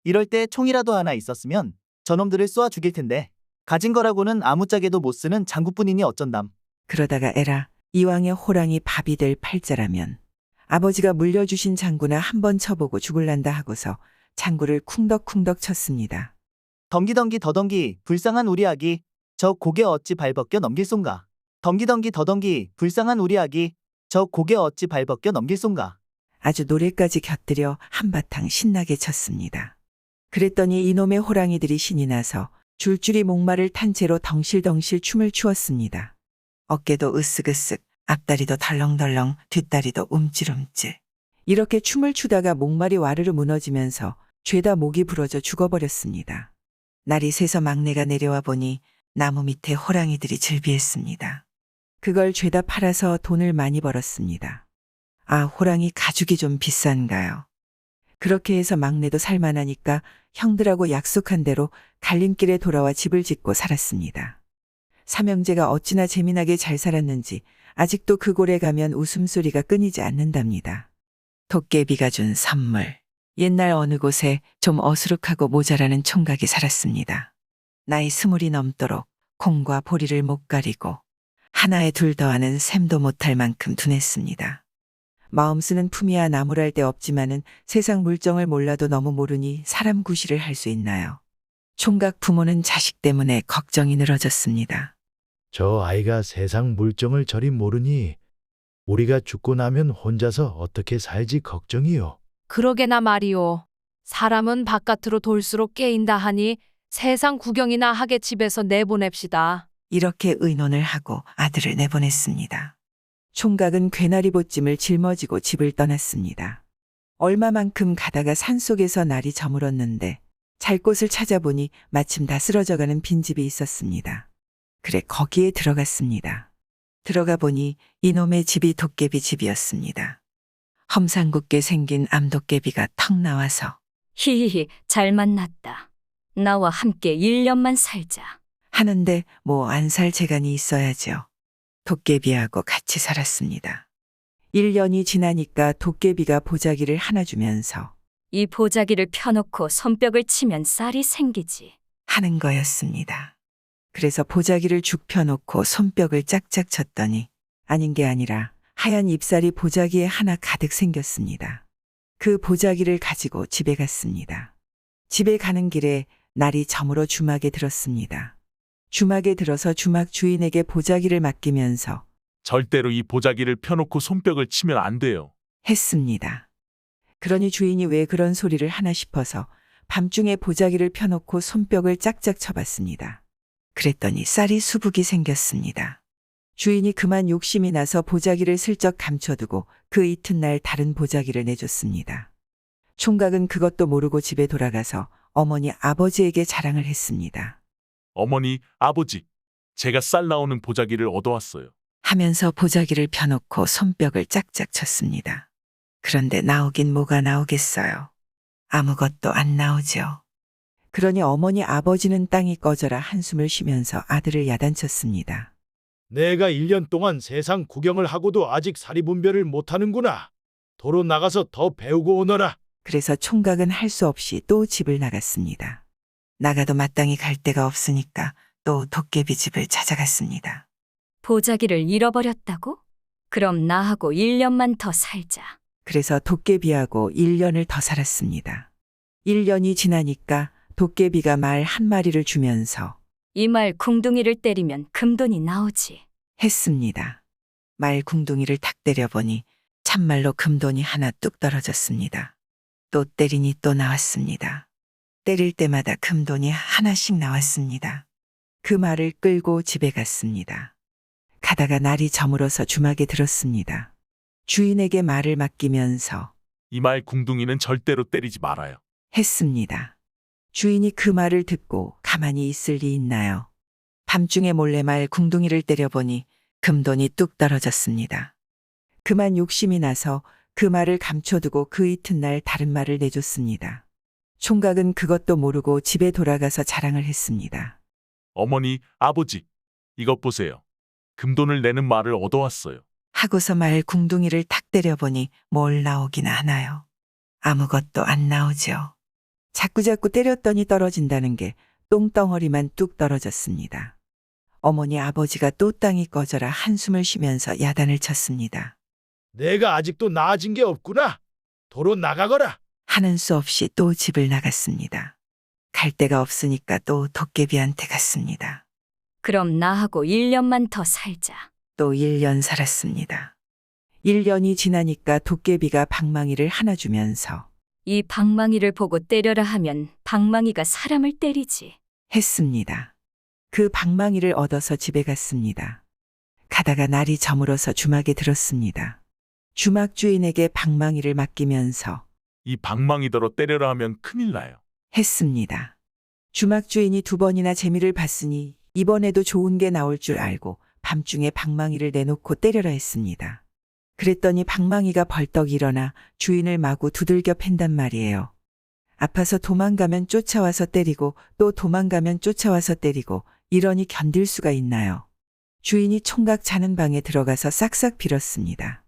이럴 때 총이라도 하나 있었으면 저놈들을 쏘아 죽일 텐데 가진 거라고는 아무짝에도 못 쓰는 장구뿐이니 어쩐담. 그러다가 에라 이왕에 호랑이 밥이 될 팔자라면 아버지가 물려주신 장구나 한번 쳐보고 죽을란다 하고서 장구를 쿵덕쿵덕 쳤습니다. 덩기덩기 더덩기 불쌍한 우리 아기 저 고개 어찌 발벗겨 넘길쏜가. 덩기덩기 더덩기 불쌍한 우리 아기 저 고개 어찌 발벗겨 넘길쏜가. 아주 노래까지 곁들여 한바탕 신나게 쳤습니다. 그랬더니 이놈의 호랑이들이 신이 나서 줄줄이 목마를 탄 채로 덩실덩실 춤을 추었습니다. 어깨도 으쓱으쓱, 앞다리도 덜렁덜렁, 뒷다리도 움찔움찔. 이렇게 춤을 추다가 목말이 와르르 무너지면서 죄다 목이 부러져 죽어버렸습니다. 날이 새서 막내가 내려와 보니 나무 밑에 호랑이들이 즐비했습니다. 그걸 죄다 팔아서 돈을 많이 벌었습니다. 호랑이 가죽이 좀 비싼가요? 그렇게 해서 막내도 살만하니까 형들하고 약속한 대로 갈림길에 돌아와 집을 짓고 살았습니다. 삼형제가 어찌나 재미나게 잘 살았는지 아직도 그 골에 가면 웃음소리가 끊이지 않는답니다. 도깨비가 준 선물. 옛날 어느 곳에 좀 어수룩하고 모자라는 총각이 살았습니다. 나이 20이 넘도록 콩과 보리를 못 가리고 하나에 둘 더하는 셈도 못할 만큼 둔했습니다. 마음 쓰는 품이야 나무랄 데 없지만은 세상 물정을 몰라도 너무 모르니 사람 구실을 할 수 있나요? 총각 부모는 자식 때문에 걱정이 늘어졌습니다. 저 아이가 세상 물정을 저리 모르니 우리가 죽고 나면 혼자서 어떻게 살지 걱정이요. 그러게나 말이오. 사람은 바깥으로 돌수록 깨인다 하니 세상 구경이나 하게 집에서 내보냅시다. 이렇게 의논을 하고 아들을 내보냈습니다. 총각은 괴나리 보찜을 짊어지고 집을 떠났습니다. 얼마만큼 가다가 산속에서 날이 저물었는데 잘 곳을 찾아보니 마침 다 쓰러져가는 빈집이 있었습니다. 그래 거기에 들어갔습니다. 들어가 보니 이놈의 집이 도깨비 집이었습니다. 험상궂게 생긴 암도깨비가 턱 나와서 히히히 잘 만났다. 나와 함께 1년만 살자. 하는데 뭐 안 살 재간이 있어야죠. 도깨비하고 같이 살았습니다. 1년이 지나니까 도깨비가 보자기를 하나 주면서 이 보자기를 펴놓고 손뼉을 치면 쌀이 생기지. 하는 거였습니다. 그래서 보자기를 죽 펴놓고 손뼉을 짝짝 쳤더니 아닌 게 아니라 하얀 잎살이 보자기에 하나 가득 생겼습니다. 그 보자기를 가지고 집에 갔습니다. 집에 가는 길에 날이 저물어 주막에 들었습니다. 주막에 들어서 주막 주인에게 보자기를 맡기면서 절대로 이 보자기를 펴놓고 손뼉을 치면 안 돼요. 했습니다. 그러니 주인이 왜 그런 소리를 하나 싶어서 밤중에 보자기를 펴놓고 손뼉을 짝짝 쳐봤습니다. 그랬더니 쌀이 수북이 생겼습니다. 주인이 그만 욕심이 나서 보자기를 슬쩍 감춰두고 그 이튿날 다른 보자기를 내줬습니다. 총각은 그것도 모르고 집에 돌아가서 어머니 아버지에게 자랑을 했습니다. 어머니, 아버지, 제가 쌀 나오는 보자기를 얻어왔어요. 하면서 보자기를 펴놓고 손뼉을 짝짝 쳤습니다. 그런데 나오긴 뭐가 나오겠어요. 아무것도 안 나오죠. 그러니 어머니 아버지는 땅이 꺼져라 한숨을 쉬면서 아들을 야단쳤습니다. 내가 1년 동안 세상 구경을 하고도 아직 사리분별을 못하는구나. 도로 나가서 더 배우고 오너라. 그래서 총각은 할 수 없이 또 집을 나갔습니다. 나가도 마땅히 갈 데가 없으니까 또 도깨비 집을 찾아갔습니다. 보자기를 잃어버렸다고? 그럼 나하고 1년만 더 살자. 그래서 도깨비하고 1년을 더 살았습니다. 1년이 지나니까 도깨비가 말 한 마리를 주면서 이 말 궁둥이를 때리면 금돈이 나오지. 했습니다. 말 궁둥이를 탁 때려보니 참말로 금돈이 하나 뚝 떨어졌습니다. 또 때리니 또 나왔습니다. 때릴 때마다 금돈이 하나씩 나왔습니다. 그 말을 끌고 집에 갔습니다. 가다가 날이 저물어서 주막에 들었습니다. 주인에게 말을 맡기면서 이 말 궁둥이는 절대로 때리지 말아요. 했습니다. 주인이 그 말을 듣고 가만히 있을 리 있나요? 밤중에 몰래 말 궁둥이를 때려보니 금돈이 뚝 떨어졌습니다. 그만 욕심이 나서 그 말을 감춰두고 그 이튿날 다른 말을 내줬습니다. 총각은 그것도 모르고 집에 돌아가서 자랑을 했습니다. 어머니, 아버지, 이것 보세요. 금돈을 내는 말을 얻어왔어요. 하고서 말 궁둥이를 탁 때려보니 뭘 나오긴 하나요? 아무것도 안 나오죠. 자꾸자꾸 때렸더니 떨어진다는 게 똥덩어리만 뚝 떨어졌습니다. 어머니 아버지가 또 땅이 꺼져라 한숨을 쉬면서 야단을 쳤습니다. 내가 아직도 나아진 게 없구나. 도로 나가거라. 하는 수 없이 또 집을 나갔습니다. 갈 데가 없으니까 또 도깨비한테 갔습니다. 그럼 나하고 1년만 더 살자. 또 1년 살았습니다. 1년이 지나니까 도깨비가 방망이를 하나 주면서 이 방망이를 보고 때려라 하면 방망이가 사람을 때리지. 했습니다. 그 방망이를 얻어서 집에 갔습니다. 가다가 날이 저물어서 주막에 들었습니다. 주막 주인에게 방망이를 맡기면서 이 방망이더러 때려라 하면 큰일 나요. 했습니다. 주막 주인이 2번이나 재미를 봤으니 이번에도 좋은 게 나올 줄 알고 밤중에 방망이를 내놓고 때려라 했습니다. 그랬더니 방망이가 벌떡 일어나 주인을 마구 두들겨 팬단 말이에요. 아파서 도망가면 쫓아와서 때리고 또 도망가면 쫓아와서 때리고 이러니 견딜 수가 있나요? 주인이 총각 자는 방에 들어가서 싹싹 빌었습니다.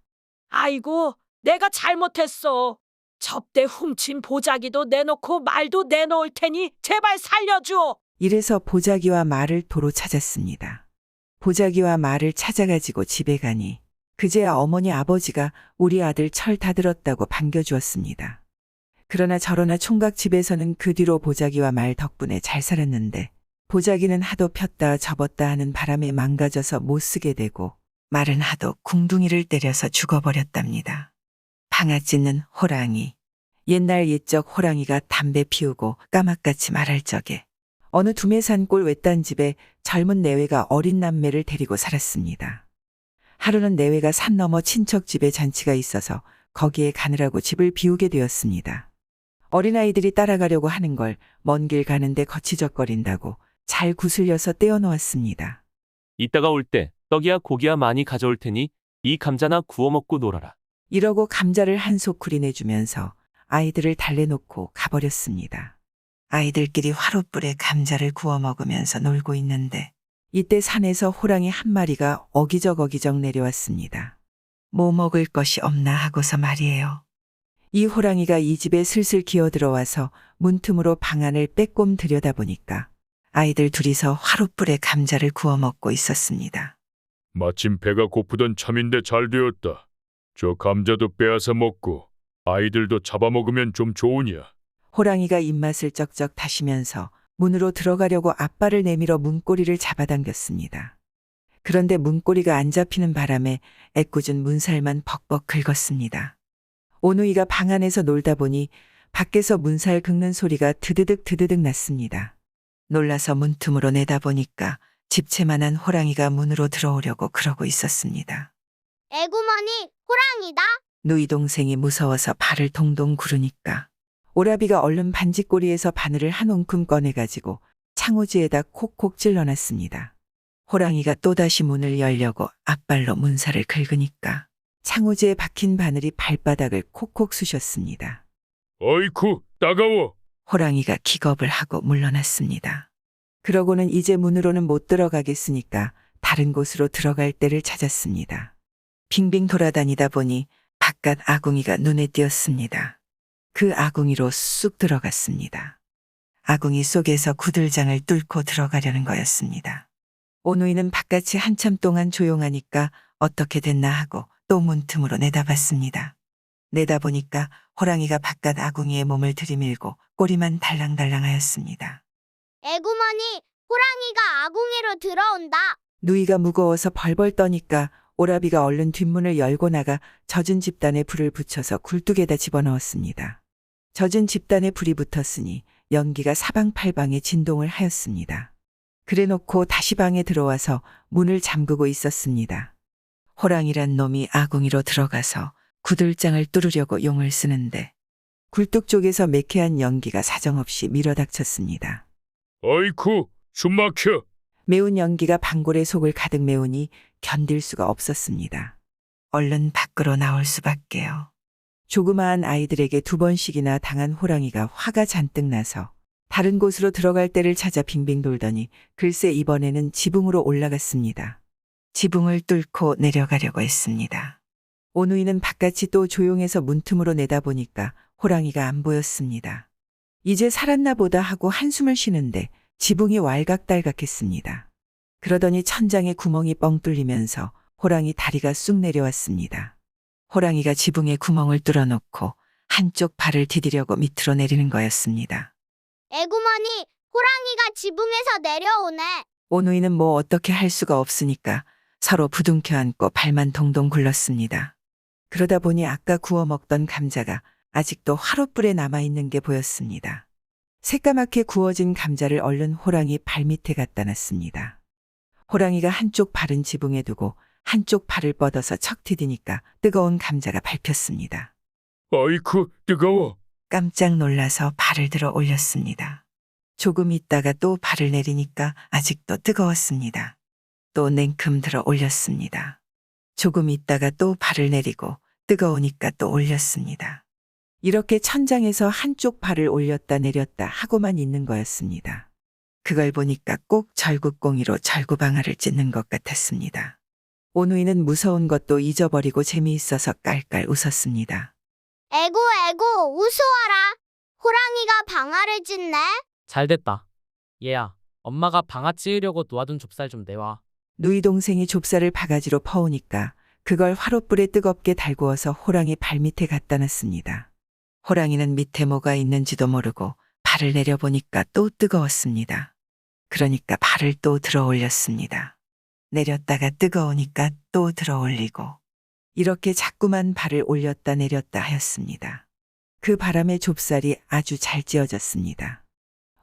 아이고, 내가 잘못했어. 접대 훔친 보자기도 내놓고 말도 내놓을 테니 제발 살려줘. 이래서 보자기와 말을 도로 찾았습니다. 보자기와 말을 찾아가지고 집에 가니 그제야 어머니 아버지가 우리 아들 철 다 들었다고 반겨주었습니다. 그러나 저러나 총각 집에서는 그 뒤로 보자기와 말 덕분에 잘 살았는데 보자기는 하도 폈다 접었다 하는 바람에 망가져서 못 쓰게 되고 말은 하도 궁둥이를 때려서 죽어버렸답니다. 방아 찢는 호랑이. 옛날 옛적 호랑이가 담배 피우고 까맣같이 말할 적에 어느 두매산골 외딴 집에 젊은 내외가 어린 남매를 데리고 살았습니다. 하루는 내외가 산 너머 친척 집에 잔치가 있어서 거기에 가느라고 집을 비우게 되었습니다. 어린아이들이 따라가려고 하는 걸 먼 길 가는데 거치적거린다고 잘 구슬려서 떼어놓았습니다. 이따가 올 때 떡이야 고기야 많이 가져올 테니 이 감자나 구워 먹고 놀아라. 이러고 감자를 한 소쿠리 내주면서 아이들을 달래놓고 가버렸습니다. 아이들끼리 화롯불에 감자를 구워 먹으면서 놀고 있는데 이때 산에서 호랑이 한 마리가 어기적 내려왔습니다. 뭐 먹을 것이 없나 하고서 말이에요. 이 호랑이가 이 집에 슬슬 기어들어와서 문틈으로 방 안을 빼꼼 들여다보니까 아이들 둘이서 화롯불에 감자를 구워 먹고 있었습니다. 마침 배가 고프던 참인데 잘 되었다. 저 감자도 빼앗아 먹고 아이들도 잡아먹으면 좀 좋으냐. 호랑이가 입맛을 쩍쩍 다시면서 문으로 들어가려고 앞발을 내밀어 문고리를 잡아당겼습니다. 그런데 문고리가 안 잡히는 바람에 애꿎은 문살만 벅벅 긁었습니다. 오누이가 방 안에서 놀다 보니 밖에서 문살 긁는 소리가 드드득 났습니다. 놀라서 문틈으로 내다보니까 집채만한 호랑이가 문으로 들어오려고 그러고 있었습니다. 에구머니, 호랑이다. 누이 동생이 무서워서 발을 동동 구르니까 오라비가 얼른 반지꼬리에서 바늘을 한 움큼 꺼내가지고 창호지에다 콕콕 찔러놨습니다. 호랑이가 또다시 문을 열려고 앞발로 문살을 긁으니까 창호지에 박힌 바늘이 발바닥을 콕콕 쑤셨습니다. 어이쿠, 따가워. 호랑이가 기겁을 하고 물러났습니다. 그러고는 이제 문으로는 못 들어가겠으니까 다른 곳으로 들어갈 데를 찾았습니다. 빙빙 돌아다니다 보니 바깥 아궁이가 눈에 띄었습니다. 그 아궁이로 쑥 들어갔습니다. 아궁이 속에서 구들장을 뚫고 들어가려는 거였습니다. 오누이는 바깥이 한참 동안 조용하니까 어떻게 됐나 하고 또 문틈으로 내다봤습니다. 내다보니까 호랑이가 바깥 아궁이에 몸을 들이밀고 꼬리만 달랑달랑하였습니다. 에구머니, 호랑이가 아궁이로 들어온다. 누이가 무거워서 벌벌 떠니까 오라비가 얼른 뒷문을 열고 나가 젖은 집단에 불을 붙여서 굴뚝에다 집어넣었습니다. 젖은 집단에 불이 붙었으니 연기가 사방팔방에 진동을 하였습니다. 그래놓고 다시 방에 들어와서 문을 잠그고 있었습니다. 호랑이란 놈이 아궁이로 들어가서 구들장을 뚫으려고 용을 쓰는데 굴뚝 쪽에서 매캐한 연기가 사정없이 밀어닥쳤습니다. 어이쿠, 숨막혀. 매운 연기가 방골의 속을 가득 메우니 견딜 수가 없었습니다. 얼른 밖으로 나올 수밖에요. 조그마한 아이들에게 2번씩이나 당한 호랑이가 화가 잔뜩 나서 다른 곳으로 들어갈 데를 찾아 빙빙 돌더니 글쎄 이번에는 지붕으로 올라갔습니다. 지붕을 뚫고 내려가려고 했습니다. 오누이는 바깥이 또 조용해서 문틈으로 내다보니까 호랑이가 안 보였습니다. 이제 살았나 보다 하고 한숨을 쉬는데 지붕이 왈각달각했습니다. 그러더니 천장에 구멍이 뻥 뚫리면서 호랑이 다리가 쑥 내려왔습니다. 호랑이가 지붕에 구멍을 뚫어놓고 한쪽 발을 디디려고 밑으로 내리는 거였습니다. 에구머니, 호랑이가 지붕에서 내려오네. 오누이는 뭐 어떻게 할 수가 없으니까 서로 부둥켜 안고 발만 동동 굴렀습니다. 그러다 보니 아까 구워 먹던 감자가 아직도 화롯불에 남아있는 게 보였습니다. 새까맣게 구워진 감자를 얼른 호랑이 발밑에 갖다 놨습니다. 호랑이가 한쪽 발은 지붕에 두고 한쪽 발을 뻗어서 척 디디니까 뜨거운 감자가 밟혔습니다. 아이쿠, 뜨거워. 깜짝 놀라서 발을 들어 올렸습니다. 조금 있다가 또 발을 내리니까 아직도 뜨거웠습니다. 또 냉큼 들어 올렸습니다. 조금 있다가 또 발을 내리고 뜨거우니까 또 올렸습니다. 이렇게 천장에서 한쪽 발을 올렸다 내렸다 하고만 있는 거였습니다. 그걸 보니까 꼭 절구공이로 절구방아를 찢는 것 같았습니다. 오누이는 무서운 것도 잊어버리고 재미있어서 깔깔 웃었습니다. 에고 우소하라. 호랑이가 방아를 찢네. 잘됐다. 얘야, 엄마가 방아 찌으려고 놓아둔 좁쌀 좀 내와. 누이 동생이 좁쌀을 바가지로 퍼오니까 그걸 화롯불에 뜨겁게 달구어서 호랑이 발밑에 갖다 놨습니다. 호랑이는 밑에 뭐가 있는지도 모르고 발을 내려보니까 또 뜨거웠습니다. 그러니까 발을 또 들어 올렸습니다. 내렸다가 뜨거우니까 또 들어 올리고 이렇게 자꾸만 발을 올렸다 내렸다 하였습니다. 그 바람에 좁쌀이 아주 잘 찧어졌습니다.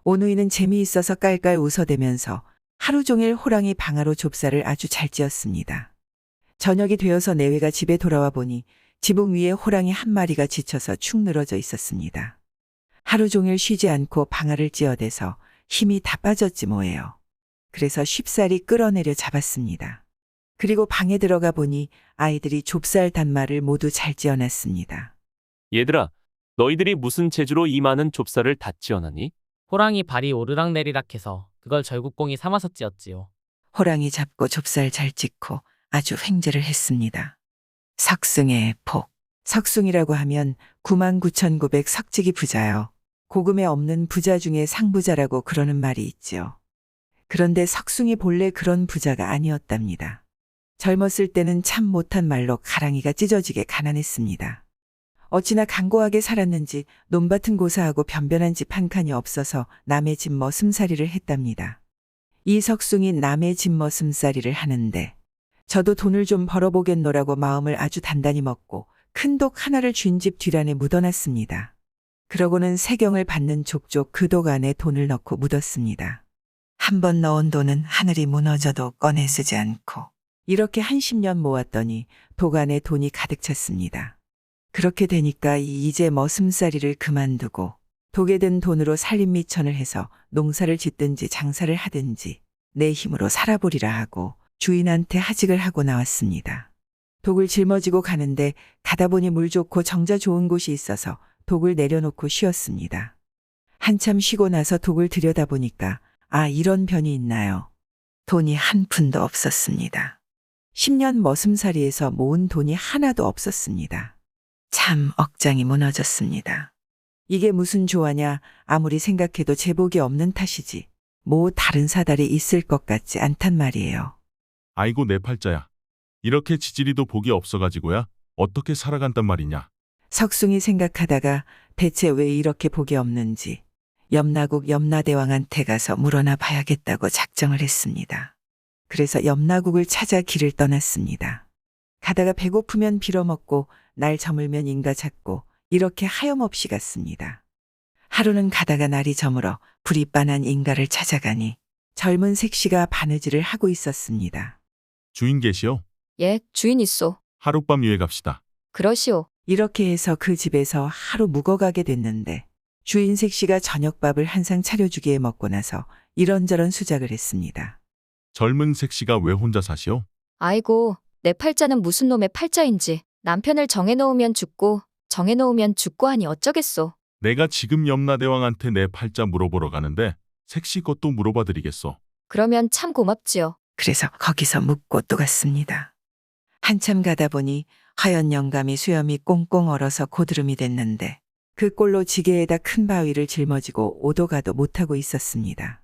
오누이는 재미있어서 깔깔 웃어대면서 하루 종일 호랑이 방아로 좁쌀을 아주 잘 찧었습니다. 저녁이 되어서 내외가 집에 돌아와 보니 지붕 위에 호랑이 한 마리가 지쳐서 축 늘어져 있었습니다. 하루 종일 쉬지 않고 방아를 찧어대서 힘이 다 빠졌지 뭐예요. 그래서 쉽사리 끌어내려 잡았습니다. 그리고 방에 들어가 보니 아이들이 좁쌀 단말을 모두 잘 찧어놨습니다. 얘들아, 너희들이 무슨 재주로 이 많은 좁쌀을 다 찧어놨니? 호랑이 발이 오르락내리락 해서 그걸 절구공이 삼아서 찧었지요. 호랑이 잡고 좁쌀 잘 찧고 아주 횡재를 했습니다. 석승의 폭. 석승이라고 하면 99,900 석직이 부자요. 고금에 없는 부자 중에 상부자라고 그러는 말이 있지요. 그런데 석승이 본래 그런 부자가 아니었답니다. 젊었을 때는 참 못한 말로 가랑이가 찢어지게 가난했습니다. 어찌나 간고하게 살았는지 논밭은 고사하고 변변한 집 한 칸이 없어서 남의 집 머슴살이를 했답니다. 이 석승이 남의 집 머슴살이를 하는데 저도 돈을 좀 벌어보겠노라고 마음을 아주 단단히 먹고 큰 독 하나를 쥔 집 뒤란에 묻어놨습니다. 그러고는 세경을 받는 족족 그 독 안에 돈을 넣고 묻었습니다. 한 번 넣은 돈은 하늘이 무너져도 꺼내 쓰지 않고 이렇게 한 10년 모았더니 독 안에 돈이 가득 찼습니다. 그렇게 되니까 이제 머슴살이를 그만두고 독에 든 돈으로 살림미천을 해서 농사를 짓든지 장사를 하든지 내 힘으로 살아보리라 하고 주인한테 하직을 하고 나왔습니다. 독을 짊어지고 가는데 가다 보니 물 좋고 정자 좋은 곳이 있어서 독을 내려놓고 쉬었습니다. 한참 쉬고 나서 독을 들여다보니까 이런 변이 있나요? 돈이 한 푼도 없었습니다. 10년 머슴살이에서 모은 돈이 하나도 없었습니다. 참 억장이 무너졌습니다. 이게 무슨 조화냐 아무리 생각해도 제복이 없는 탓이지 뭐 다른 사달이 있을 것 같지 않단 말이에요. 아이고 내 팔자야. 이렇게 지지리도 복이 없어가지고야 어떻게 살아간단 말이냐. 석숭이 생각하다가 대체 왜 이렇게 복이 없는지 염라국 염라대왕한테 가서 물어나 봐야겠다고 작정을 했습니다. 그래서 염라국을 찾아 길을 떠났습니다. 가다가 배고프면 빌어먹고 날 저물면 인가 찾고 이렇게 하염없이 갔습니다. 하루는 가다가 날이 저물어 불이 빤한 인가를 찾아가니 젊은 색시가 바느질을 하고 있었습니다. 주인 계시오? 예, 주인 있소. 하룻밤 유해 갑시다. 그러시오. 이렇게 해서 그 집에서 하루 묵어가게 됐는데 주인 색시가 저녁밥을 한 상 차려주기에 먹고 나서 이런저런 수작을 했습니다. 젊은 색시가 왜 혼자 사시오? 아이고, 내 팔자는 무슨 놈의 팔자인지 남편을 정해놓으면 죽고 정해놓으면 죽고 하니 어쩌겠소. 내가 지금 염라대왕한테 내 팔자 물어보러 가는데 색시 것도 물어봐 드리겠소. 그러면 참 고맙지요. 그래서 거기서 묵고 또 갔습니다. 한참 가다 보니 하얀 영감이 수염이 꽁꽁 얼어서 고드름이 됐는데 그 꼴로 지게에다 큰 바위를 짊어지고 오도 가도 못하고 있었습니다.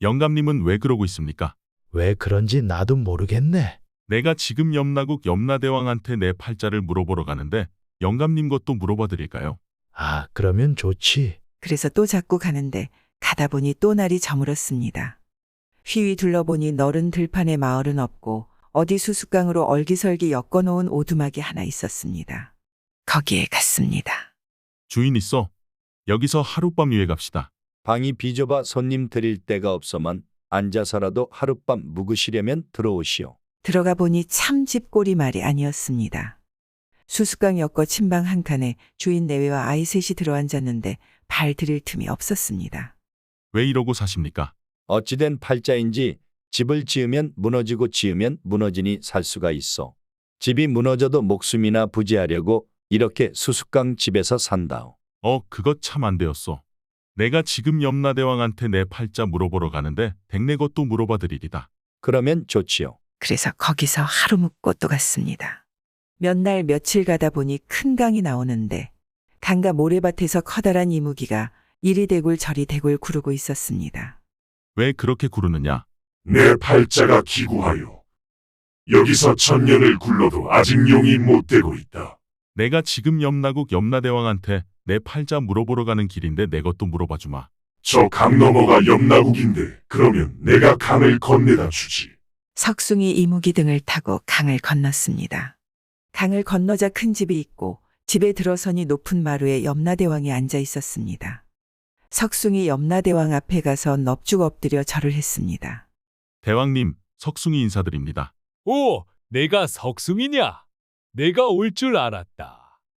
영감님은 왜 그러고 있습니까? 왜 그런지 나도 모르겠네. 내가 지금 염라국 염라대왕한테 내 팔자를 물어보러 가는데 영감님 것도 물어봐 드릴까요? 그러면 좋지. 그래서 또 자꾸 가는데 가다 보니 또 날이 저물었습니다. 휘휘 둘러보니 너른 들판에 마을은 없고 어디 수수깡으로 얼기설기 엮어놓은 오두막이 하나 있었습니다. 거기에 갔습니다. 주인 있어. 여기서 하룻밤 유해 갑시다. 방이 비좁아 손님 드릴 데가 없어만 앉아서라도 하룻밤 묵으시려면 들어오시오. 들어가 보니 참 집골이 말이 아니었습니다. 수수깡 엮어 침방 한 칸에 주인 내외와 아이 셋이 들어앉았는데 발 들일 틈이 없었습니다. 왜 이러고 사십니까? 어찌된 팔자인지 집을 지으면 무너지고 지으면 무너지니 살 수가 있어. 집이 무너져도 목숨이나 부지하려고 이렇게 수수깡 집에서 산다오. 그것 참 안 되었소. 내가 지금 염라대왕한테 내 팔자 물어보러 가는데 댁내 것도 물어봐 드리리다. 그러면 좋지요. 그래서 거기서 하루 묵고 또 갔습니다. 몇 날 며칠 가다 보니 큰 강이 나오는데 강가 모래밭에서 커다란 이무기가 이리 대굴 저리 대굴 구르고 있었습니다. 왜 그렇게 구르느냐? 내 팔자가 기구하여 여기서 천년을 굴러도 아직 용이 못 되고 있다. 내가 지금 염라국 염라대왕한테 내 팔자 물어보러 가는 길인데 내 것도 물어봐 주마. 저 강 너머가 염라국인데 그러면 내가 강을 건네다 주지. 석숭이 이무기 등을 타고 강을 건넜습니다. 강을 건너자 큰 집이 있고 집에 들어서니 높은 마루에 염라대왕이 앉아 있었습니다. 석숭이 염라대왕 앞에 가서 넙죽 엎드려 절을 했습니다. 대왕님, 석숭이 인사드립니다. 오, 내가 석숭이냐? 내가 올 줄 알았다.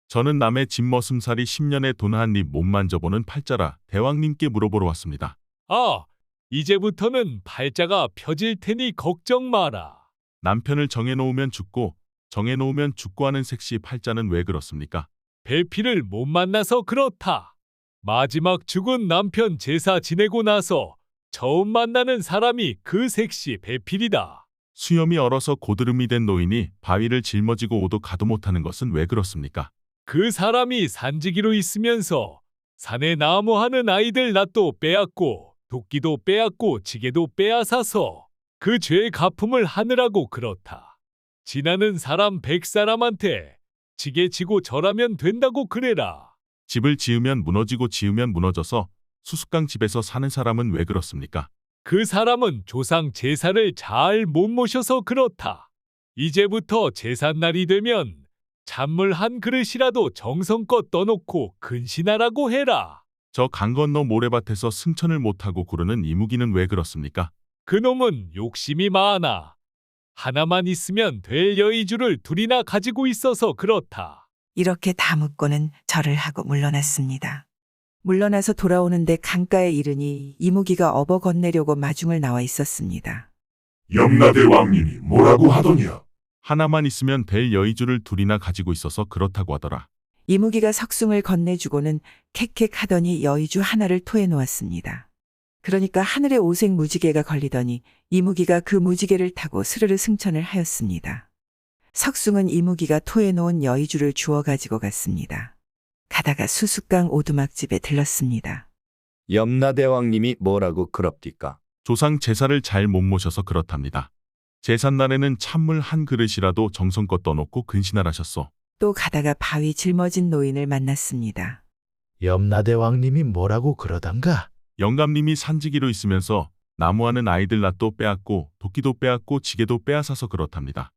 저는 남의 집머슴살이 10년에 돈 한 입 못 만져보는 팔자라 대왕님께 물어보러 왔습니다. 아, 이제부터는 팔자가 펴질 테니 걱정 마라. 남편을 정해놓으면 죽고 정해놓으면 죽고 하는 색시 팔자는 왜 그렇습니까? 배필을 못 만나서 그렇다. 마지막 죽은 남편 제사 지내고 나서 처음 만나는 사람이 그 색시 배필이다. 수염이 얼어서 고드름이 된 노인이 바위를 짊어지고 오도 가도 못하는 것은 왜 그렇습니까? 그 사람이 산지기로 있으면서 산에 나무하는 아이들 낫도 빼앗고 도끼도 빼앗고 지게도 빼앗아서 그 죄의 갚음을 하느라고 그렇다. 지나는 사람 100사람한테 지게 지고 절하면 된다고 그래라. 집을 지으면 무너지고 지으면 무너져서 수수깡 집에서 사는 사람은 왜 그렇습니까? 그 사람은 조상 제사를 잘 못 모셔서 그렇다. 이제부터 제삿날이 되면 찬물 한 그릇이라도 정성껏 떠놓고 근신하라고 해라. 저 강 건너 모래밭에서 승천을 못하고 구르는 이무기는 왜 그렇습니까? 그놈은 욕심이 많아. 하나만 있으면 될 여의주를 둘이나 가지고 있어서 그렇다. 이렇게 다 묻고는 절을 하고 물러났습니다. 물러나서 돌아오는데 강가에 이르니 이무기가 업어 건네려고 마중을 나와 있었습니다. 염라대왕님이 뭐라고 하더냐? 하나만 있으면 될 여의주를 둘이나 가지고 있어서 그렇다고 하더라. 이무기가 석숭을 건네주고는 캑캑 하더니 여의주 하나를 토해 놓았습니다. 그러니까 하늘에 오색 무지개가 걸리더니 이무기가 그 무지개를 타고 스르르 승천을 하였습니다. 석숭은 이무기가 토해 놓은 여의주를 주워 가지고 갔습니다. 가다가 수수깡 오두막집에 들렀습니다. 염라대왕님이 뭐라고 그럽디까? 조상 제사를 잘 못 모셔서 그렇답니다. 제삿날에는 찬물 한 그릇이라도 정성껏 떠놓고 근신하라셨소. 또 가다가 바위 짊어진 노인을 만났습니다. 염라대왕님이 뭐라고 그러단가? 영감님이 산지기로 있으면서 나무하는 아이들 낫도 빼앗고 도끼도 빼앗고 지게도 빼앗아서 그렇답니다.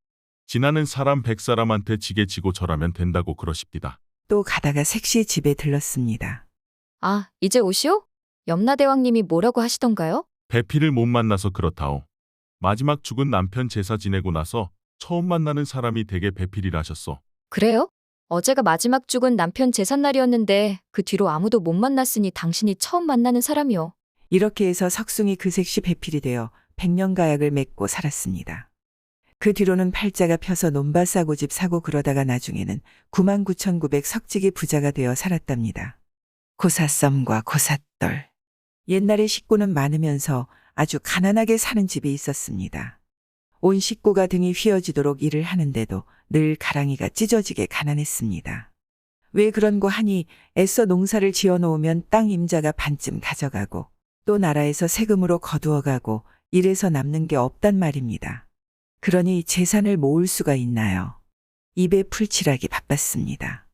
지나는 사람 100사람한테 지게 지고 절하면 된다고 그러십디다. 또 가다가 색시 집에 들렀습니다. 아, 이제 오시오? 염라대왕님이 뭐라고 하시던가요? 배필을 못 만나서 그렇다오. 마지막 죽은 남편 제사 지내고 나서 처음 만나는 사람이 되게 배필이라 하셨소. 그래요? 어제가 마지막 죽은 남편 제삿날이었는데 그 뒤로 아무도 못 만났으니 당신이 처음 만나는 사람이요. 이렇게 해서 석숭이 그 색시 배필이 되어 100년 가약을 맺고 살았습니다. 그 뒤로는 팔자가 펴서 논밭 사고 집 사고 그러다가 나중에는 99,900 석직이 부자가 되어 살았답니다. 고사썸과 고삿돌. 옛날에 식구는 많으면서 아주 가난하게 사는 집이 있었습니다. 온 식구가 등이 휘어지도록 일을 하는데도 늘 가랑이가 찢어지게 가난했습니다. 왜 그런고 하니 애써 농사를 지어놓으면 땅 임자가 반쯤 가져가고 또 나라에서 세금으로 거두어가고 이래서 남는 게 없단 말입니다. 그러니 재산을 모을 수가 있나요? 입에 풀칠하기 바빴습니다.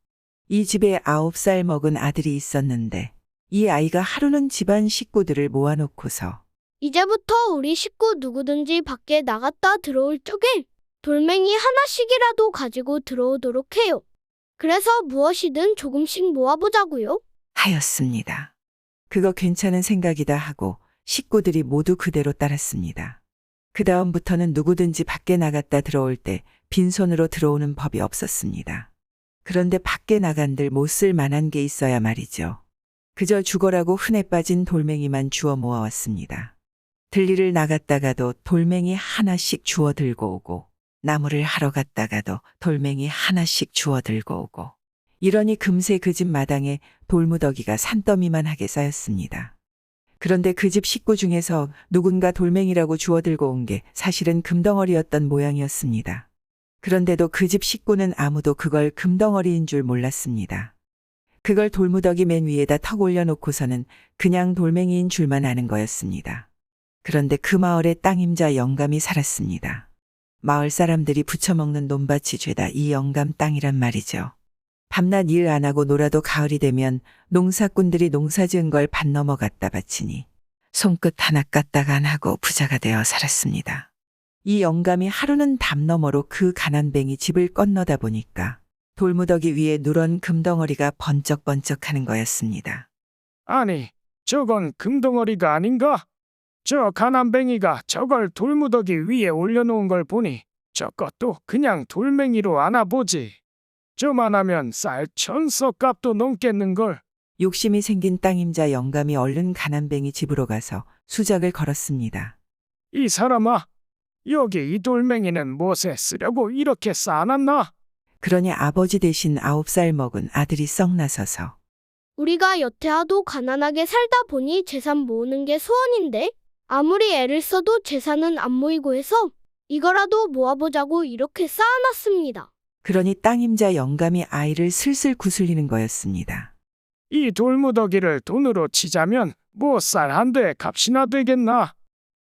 이 집에 9살 먹은 아들이 있었는데 이 아이가 하루는 집안 식구들을 모아놓고서 이제부터 우리 식구 누구든지 밖에 나갔다 들어올 적에 돌멩이 하나씩이라도 가지고 들어오도록 해요. 그래서 무엇이든 조금씩 모아보자고요. 하였습니다. 그거 괜찮은 생각이다 하고 식구들이 모두 그대로 따랐습니다. 그 다음부터는 누구든지 밖에 나갔다 들어올 때 빈손으로 들어오는 법이 없었습니다. 그런데 밖에 나간들 못 쓸 만한 게 있어야 말이죠. 그저 죽어라고 흔해 빠진 돌멩이만 주워 모아왔습니다. 들리를 나갔다가도 돌멩이 하나씩 주워 들고 오고 나무를 하러 갔다가도 돌멩이 하나씩 주워 들고 오고 이러니 금세 그 집 마당에 돌무더기가 산더미만하게 쌓였습니다. 그런데 그 집 식구 중에서 누군가 돌멩이라고 주워들고 온 게 사실은 금덩어리였던 모양이었습니다. 그런데도 그 집 식구는 아무도 그걸 금덩어리인 줄 몰랐습니다. 그걸 돌무더기 맨 위에다 턱 올려놓고서는 그냥 돌멩이인 줄만 아는 거였습니다. 그런데 그 마을에 땅임자 영감이 살았습니다. 마을 사람들이 부쳐먹는 논밭이 죄다 이 영감 땅이란 말이죠. 밤낮 일 안 하고 놀아도 가을이 되면 농사꾼들이 농사 지은 걸 반 넘어 갖다 바치니 손끝 하나 까딱 안 하고 부자가 되어 살았습니다. 이 영감이 하루는 담 너머로 그 가난뱅이 집을 건너다 보니까 돌무더기 위에 누런 금덩어리가 번쩍번쩍하는 거였습니다. 아니, 저건 금덩어리가 아닌가? 저 가난뱅이가 저걸 돌무더기 위에 올려놓은 걸 보니 저것도 그냥 돌멩이로 안아보지. 저만하면 쌀 1000석 값도 넘겠는걸. 욕심이 생긴 땅임자 영감이 얼른 가난뱅이 집으로 가서 수작을 걸었습니다. 이 사람아, 여기 이 돌멩이는 무엇에 쓰려고 이렇게 쌓아놨나? 그러니 아버지 대신 9살 먹은 아들이 썩 나서서 우리가 여태 하도 가난하게 살다 보니 재산 모으는 게 소원인데 아무리 애를 써도 재산은 안 모이고 해서 이거라도 모아보자고 이렇게 쌓아놨습니다. 그러니 땅임자 영감이 아이를 슬슬 구슬리는 거였습니다. 이 돌무더기를 돈으로 치자면 뭐 쌀 한 대 값이나 되겠나?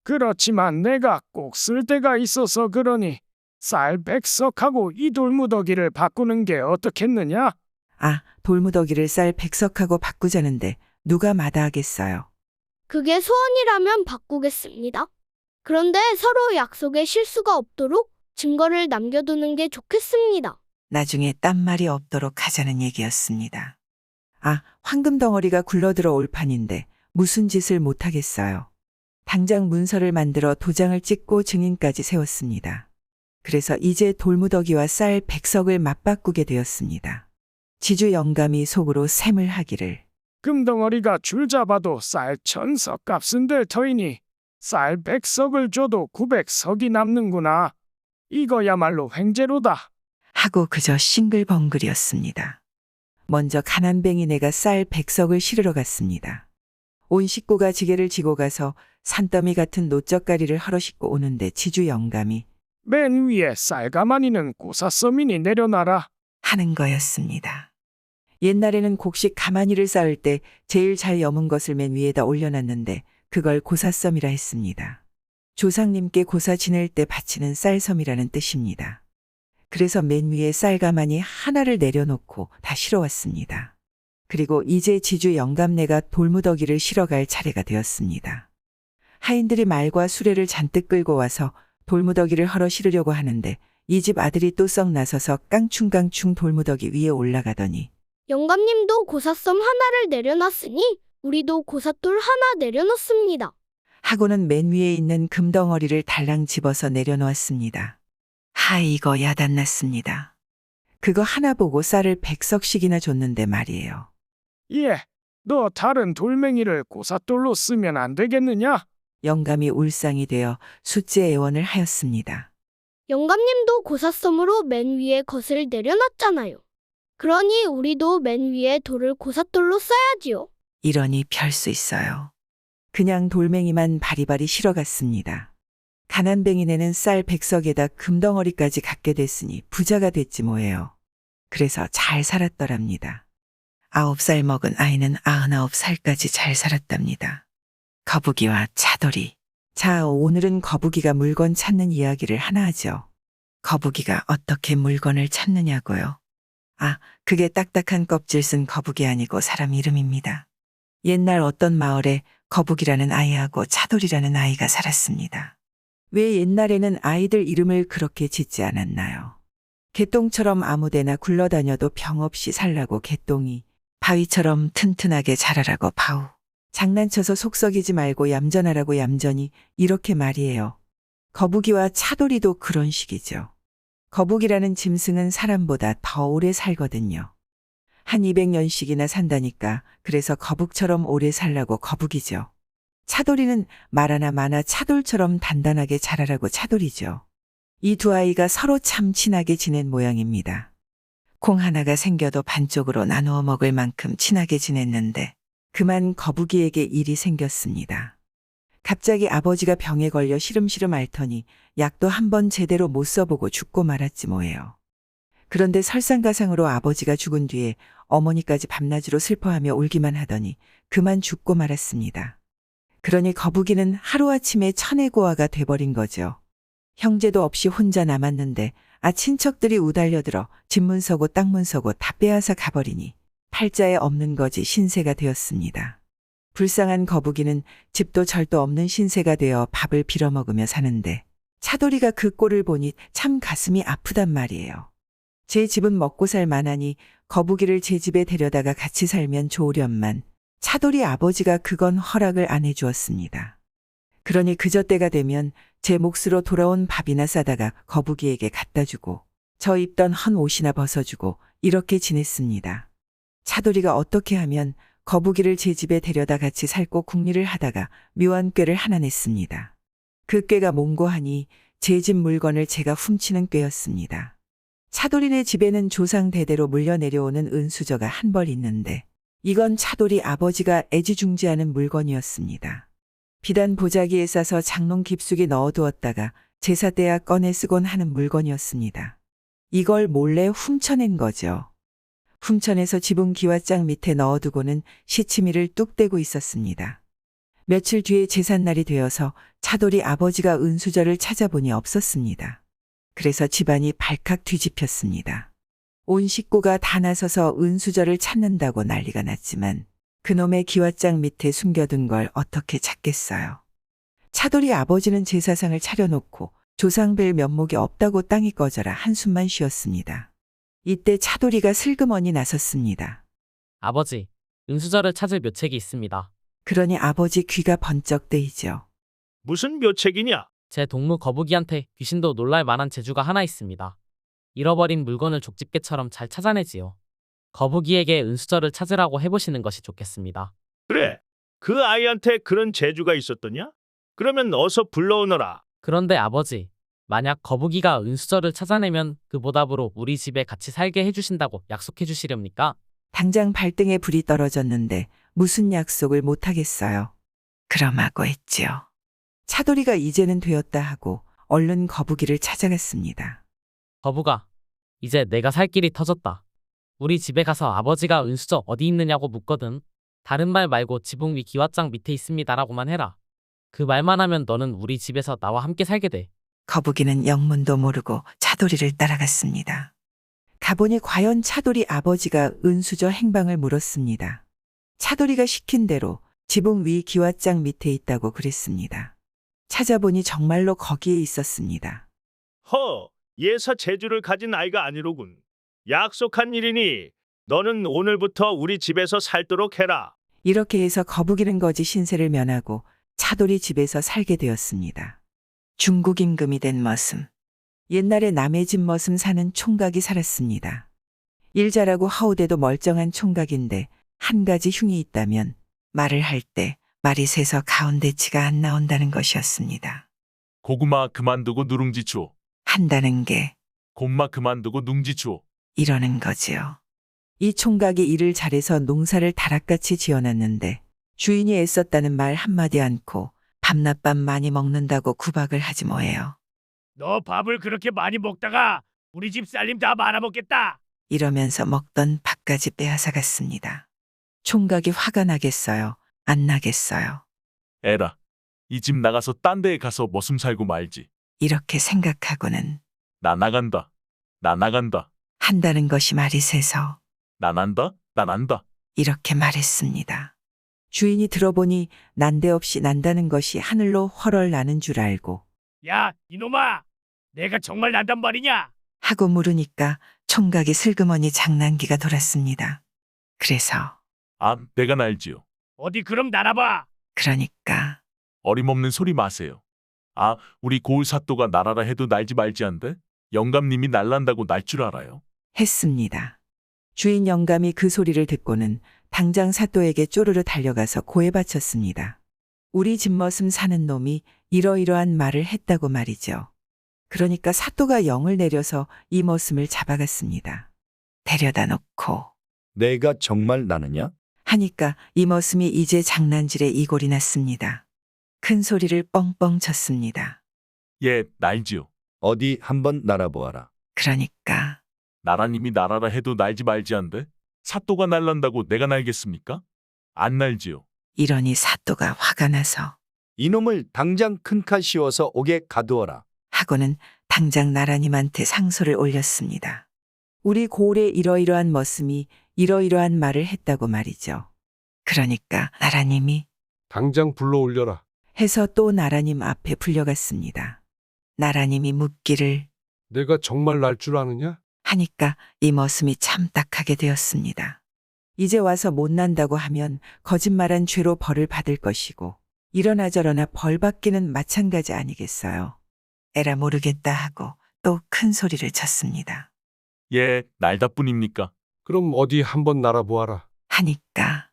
그렇지만 내가 꼭 쓸 데가 있어서 그러니 쌀 100석하고 이 돌무더기를 바꾸는 게 어떻겠느냐? 아, 돌무더기를 쌀 100석하고 바꾸자는데 누가 마다하겠어요. 그게 소원이라면 바꾸겠습니다. 그런데 서로 약속에 실수가 없도록 증거를 남겨두는 게 좋겠습니다. 나중에 딴말이 없도록 하자는 얘기였습니다. 아, 황금 덩어리가 굴러들어 올 판인데 무슨 짓을 못하겠어요. 당장 문서를 만들어 도장을 찍고 증인까지 세웠습니다. 그래서 이제 돌무더기와 쌀 100석을 맞바꾸게 되었습니다. 지주 영감이 속으로 셈을 하기를 금덩어리가 줄 잡아도 쌀 1000석 값은 될 터이니 쌀 100석을 줘도 900석이 남는구나. 이거야말로 횡재로다. 하고 그저 싱글벙글이었습니다. 먼저 가난뱅이네가 쌀 100석을 실으러 갔습니다. 온 식구가 지게를 지고 가서 산더미 같은 노젓가리를 헐어싣고 오는데 지주 영감이 맨 위에 쌀가마니는 고사서민이 내려놔라 하는 거였습니다. 옛날에는 곡식 가마니를 쌓을 때 제일 잘 여문 것을 맨 위에다 올려놨는데 그걸 고사섬이라 했습니다. 조상님께 고사 지낼 때 바치는 쌀섬이라는 뜻입니다. 그래서 맨 위에 쌀가마니 하나를 내려놓고 다 실어왔습니다. 그리고 이제 지주 영감네가 돌무더기를 실어갈 차례가 되었습니다. 하인들이 말과 수레를 잔뜩 끌고 와서 돌무더기를 헐어 실으려고 하는데 이 집 아들이 또 썩 나서서 깡충깡충 돌무더기 위에 올라가더니 영감님도 고사섬 하나를 내려놨으니 우리도 고사돌 하나 내려놓습니다. 하고는 맨 위에 있는 금덩어리를 달랑 집어서 내려놓았습니다. 이거 야단났습니다. 그거 하나 보고 쌀을 100석씩이나 줬는데 말이에요. 예, 너 다른 돌멩이를 고사돌로 쓰면 안 되겠느냐? 영감이 울상이 되어 숫제 애원을 하였습니다. 영감님도 고사섬으로 맨 위에 것을 내려놨잖아요. 그러니 우리도 맨 위에 돌을 고사돌로 써야지요. 이러니 별 수 있어요. 그냥 돌멩이만 바리바리 실어갔습니다. 가난뱅이네는 쌀 100석에다 금덩어리까지 갖게 됐으니 부자가 됐지 뭐예요. 그래서 잘 살았더랍니다. 9살 먹은 아이는 99살까지 잘 살았답니다. 거북이와 차돌이. 자, 오늘은 거북이가 물건 찾는 이야기를 하나 하죠. 거북이가 어떻게 물건을 찾느냐고요. 아, 그게 딱딱한 껍질 쓴 거북이 아니고 사람 이름입니다. 옛날 어떤 마을에 거북이라는 아이하고 차돌이라는 아이가 살았습니다. 왜 옛날에는 아이들 이름을 그렇게 짓지 않았나요? 개똥처럼 아무데나 굴러다녀도 병 없이 살라고 개똥이, 바위처럼 튼튼하게 자라라고 바우, 장난쳐서 속썩이지 말고 얌전하라고 얌전히, 이렇게 말이에요. 거북이와 차돌이도 그런 식이죠. 거북이라는 짐승은 사람보다 더 오래 살거든요. 한 200년씩이나 산다니까 그래서 거북처럼 오래 살라고 거북이죠. 차돌이는 말하나 마나 차돌처럼 단단하게 자라라고 차돌이죠. 이 두 아이가 서로 참 친하게 지낸 모양입니다. 콩 하나가 생겨도 반쪽으로 나누어 먹을 만큼 친하게 지냈는데 그만 거북이에게 일이 생겼습니다. 갑자기 아버지가 병에 걸려 시름시름 앓더니 약도 한번 제대로 못 써보고 죽고 말았지 뭐예요. 그런데 설상가상으로 아버지가 죽은 뒤에 어머니까지 밤낮으로 슬퍼하며 울기만 하더니 그만 죽고 말았습니다. 그러니 거북이는 하루아침에 천혜고아가 돼버린 거죠. 형제도 없이 혼자 남았는데 친척들이 우달려들어 집문 서고 땅문 서고 다 빼앗아 가버리니 팔자에 없는 거지 신세가 되었습니다. 불쌍한 거북이는 집도 절도 없는 신세가 되어 밥을 빌어먹으며 사는데 차돌이가 그 꼴을 보니 참 가슴이 아프단 말이에요. 제 집은 먹고 살 만하니 거북이를 제 집에 데려다가 같이 살면 좋으련만 차돌이 아버지가 그건 허락을 안 해주었습니다. 그러니 그저 때가 되면 제 몫으로 돌아온 밥이나 싸다가 거북이에게 갖다 주고 저 입던 헌 옷이나 벗어주고 이렇게 지냈습니다. 차돌이가 어떻게 하면 거북이를 제 집에 데려다 같이 살고 궁리를 하다가 묘한 꾀를 하나 냈습니다. 그 꾀가 몽고하니 제 집 물건을 제가 훔치는 꾀였습니다. 차돌이네 집에는 조상 대대로 물려 내려오는 은수저가 한 벌 있는데 이건 차돌이 아버지가 애지중지하는 물건이었습니다. 비단 보자기에 싸서 장롱 깊숙이 넣어두었다가 제사 때야 꺼내 쓰곤 하는 물건이었습니다. 이걸 몰래 훔쳐낸 거죠. 훔쳐내서 지붕 기와장 밑에 넣어두고는 시치미를 뚝 떼고 있었습니다. 며칠 뒤에 제삿날이 되어서 차돌이 아버지가 은수저를 찾아보니 없었습니다. 그래서 집안이 발칵 뒤집혔습니다. 온 식구가 다 나서서 은수저를 찾는다고 난리가 났지만 그놈의 기와장 밑에 숨겨둔 걸 어떻게 찾겠어요. 차돌이 아버지는 제사상을 차려놓고 조상뵐 면목이 없다고 땅이 꺼져라 한숨만 쉬었습니다. 이때 차돌이가 슬그머니 나섰습니다. 아버지, 은수저를 찾을 묘책이 있습니다. 그러니 아버지 귀가 번쩍 뜨이죠. 무슨 묘책이냐? 제 동무 거북이한테 귀신도 놀랄 만한 재주가 하나 있습니다. 잃어버린 물건을 족집게처럼 잘 찾아내지요. 거북이에게 은수저를 찾으라고 해보시는 것이 좋겠습니다. 그래, 그 아이한테 그런 재주가 있었더냐? 그러면 어서 불러오너라. 그런데 아버지, 만약 거북이가 은수저를 찾아내면 그 보답으로 우리 집에 같이 살게 해주신다고 약속해 주시렵니까? 당장 발등에 불이 떨어졌는데 무슨 약속을 못하겠어요. 그럼하고 했지요. 차돌이가 이제는 되었다 하고 얼른 거북이를 찾아갔습니다. 거북아, 이제 내가 살 길이 터졌다. 우리 집에 가서 아버지가 은수저 어디 있느냐고 묻거든. 다른 말 말고 지붕 위 기와장 밑에 있습니다라고만 해라. 그 말만 하면 너는 우리 집에서 나와 함께 살게 돼. 거북이는 영문도 모르고 차돌이를 따라갔습니다. 가보니 과연 차돌이 아버지가 은수저 행방을 물었습니다. 차돌이가 시킨 대로 지붕 위 기와장 밑에 있다고 그랬습니다. 찾아보니 정말로 거기에 있었습니다. 허, 예사 재주를 가진 아이가 아니로군. 약속한 일이니 너는 오늘부터 우리 집에서 살도록 해라. 이렇게 해서 거북이는 거지 신세를 면하고 차돌이 집에서 살게 되었습니다. 중국 임금이 된 머슴. 옛날에 남의 집 머슴 사는 총각이 살았습니다. 일 잘하고 하우대도 멀쩡한 총각인데 한 가지 흉이 있다면 말을 할 때 말이 새서 가운데치가 안 나온다는 것이었습니다. 고구마 그만두고 누룽지 주오. 한다는 게 곰마 그만두고 눅지 주오. 이러는 거지요. 이 총각이 일을 잘해서 농사를 다락같이 지어놨는데 주인이 애썼다는 말 한마디 않고 밤낮밤 많이 먹는다고 구박을 하지 뭐예요. 너 밥을 그렇게 많이 먹다가 우리 집 쌀림 다 말아먹겠다. 이러면서 먹던 밥까지 빼앗아 갔습니다. 총각이 화가 나겠어요? 안 나겠어요? 에라, 이 집 나가서 딴 데에 가서 머슴 살고 말지. 이렇게 생각하고는 나 나간다. 나 나간다. 한다는 것이 말이 새서 나 난다. 나 난다. 이렇게 말했습니다. 주인이 들어보니 난데없이 난다는 것이 하늘로 헐헐 나는 줄 알고 야, 이놈아! 내가 정말 난단 말이냐? 하고 물으니까 총각이 슬그머니 장난기가 돌았습니다. 그래서 내가 날지요. 어디 그럼 날아봐. 그러니까 어림없는 소리 마세요. 우리 고을 사또가 날아라 해도 날지 말지한데 영감님이 날란다고 날 줄 알아요. 했습니다. 주인 영감이 그 소리를 듣고는 당장 사또에게 쪼르르 달려가서 고해 바쳤습니다. 우리 집머슴 사는 놈이 이러이러한 말을 했다고 말이죠. 그러니까 사또가 영을 내려서 이 머슴을 잡아갔습니다. 데려다 놓고 내가 정말 나느냐? 하니까 이머슴이 이제 장난질에 이골이 났습니다. 큰 소리를 뻥뻥 쳤습니다. 예, 날지요. 어디 한번 날아보아라. 그러니까 나라님이 날아라 해도 날지 말지 한데 사또가 날란다고 내가 날겠습니까? 안 날지요. 이러니 사또가 화가 나서 이놈을 당장 큰 칼 씌워서 옥에 가두어라. 하고는 당장 나라님한테 상소를 올렸습니다. 우리 고을에 이러이러한 머슴이 이러이러한 말을 했다고 말이죠. 그러니까 나라님이 당장 불러 올려라. 해서 또 나라님 앞에 불려갔습니다. 나라님이 묻기를 내가 정말 날 줄 아느냐? 하니까 이 머슴이 참 딱하게 되었습니다. 이제 와서 못 난다고 하면 거짓말한 죄로 벌을 받을 것이고 이러나 저러나 벌 받기는 마찬가지 아니겠어요. 에라 모르겠다 하고 또 큰 소리를 쳤습니다. 예, 날다뿐입니까? 그럼 어디 한번 날아보아라. 하니까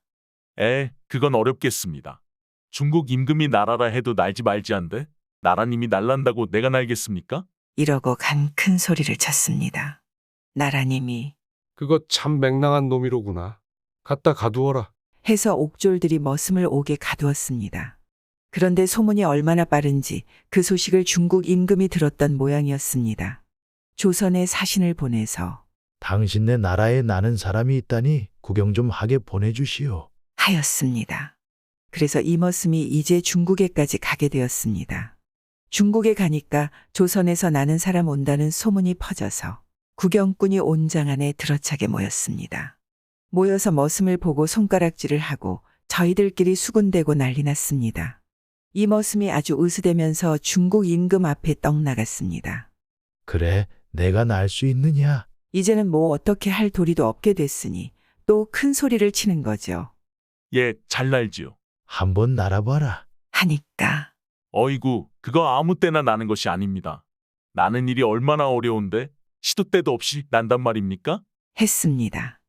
그건 어렵겠습니다. 중국 임금이 날아라 해도 날지 말지 한데 나라님이 날란다고 내가 날겠습니까? 이러고 간 큰 소리를 쳤습니다. 나라님이 그거 참 맹랑한 놈이로구나. 갖다 가두어라. 해서 옥졸들이 머슴을 옥에 가두었습니다. 그런데 소문이 얼마나 빠른지 그 소식을 중국 임금이 들었던 모양이었습니다. 조선에 사신을 보내서 당신네 나라에 나는 사람이 있다니 구경 좀 하게 보내주시오. 하였습니다. 그래서 이 머슴이 이제 중국에까지 가게 되었습니다. 중국에 가니까 조선에서 나는 사람 온다는 소문이 퍼져서 구경꾼이 온 장 안에 들어차게 모였습니다. 모여서 머슴을 보고 손가락질을 하고 저희들끼리 수군대고 난리 났습니다. 이 머슴이 아주 으스대면서 중국 임금 앞에 떡 나갔습니다. 그래, 내가 날 수 있느냐? 이제는 뭐 어떻게 할 도리도 없게 됐으니 또 큰 소리를 치는 거죠. 예, 잘 날지요. 한번 날아봐라. 하니까 어이구, 그거 아무 때나 나는 것이 아닙니다. 나는 일이 얼마나 어려운데 시도 때도 없이 난단 말입니까? 했습니다.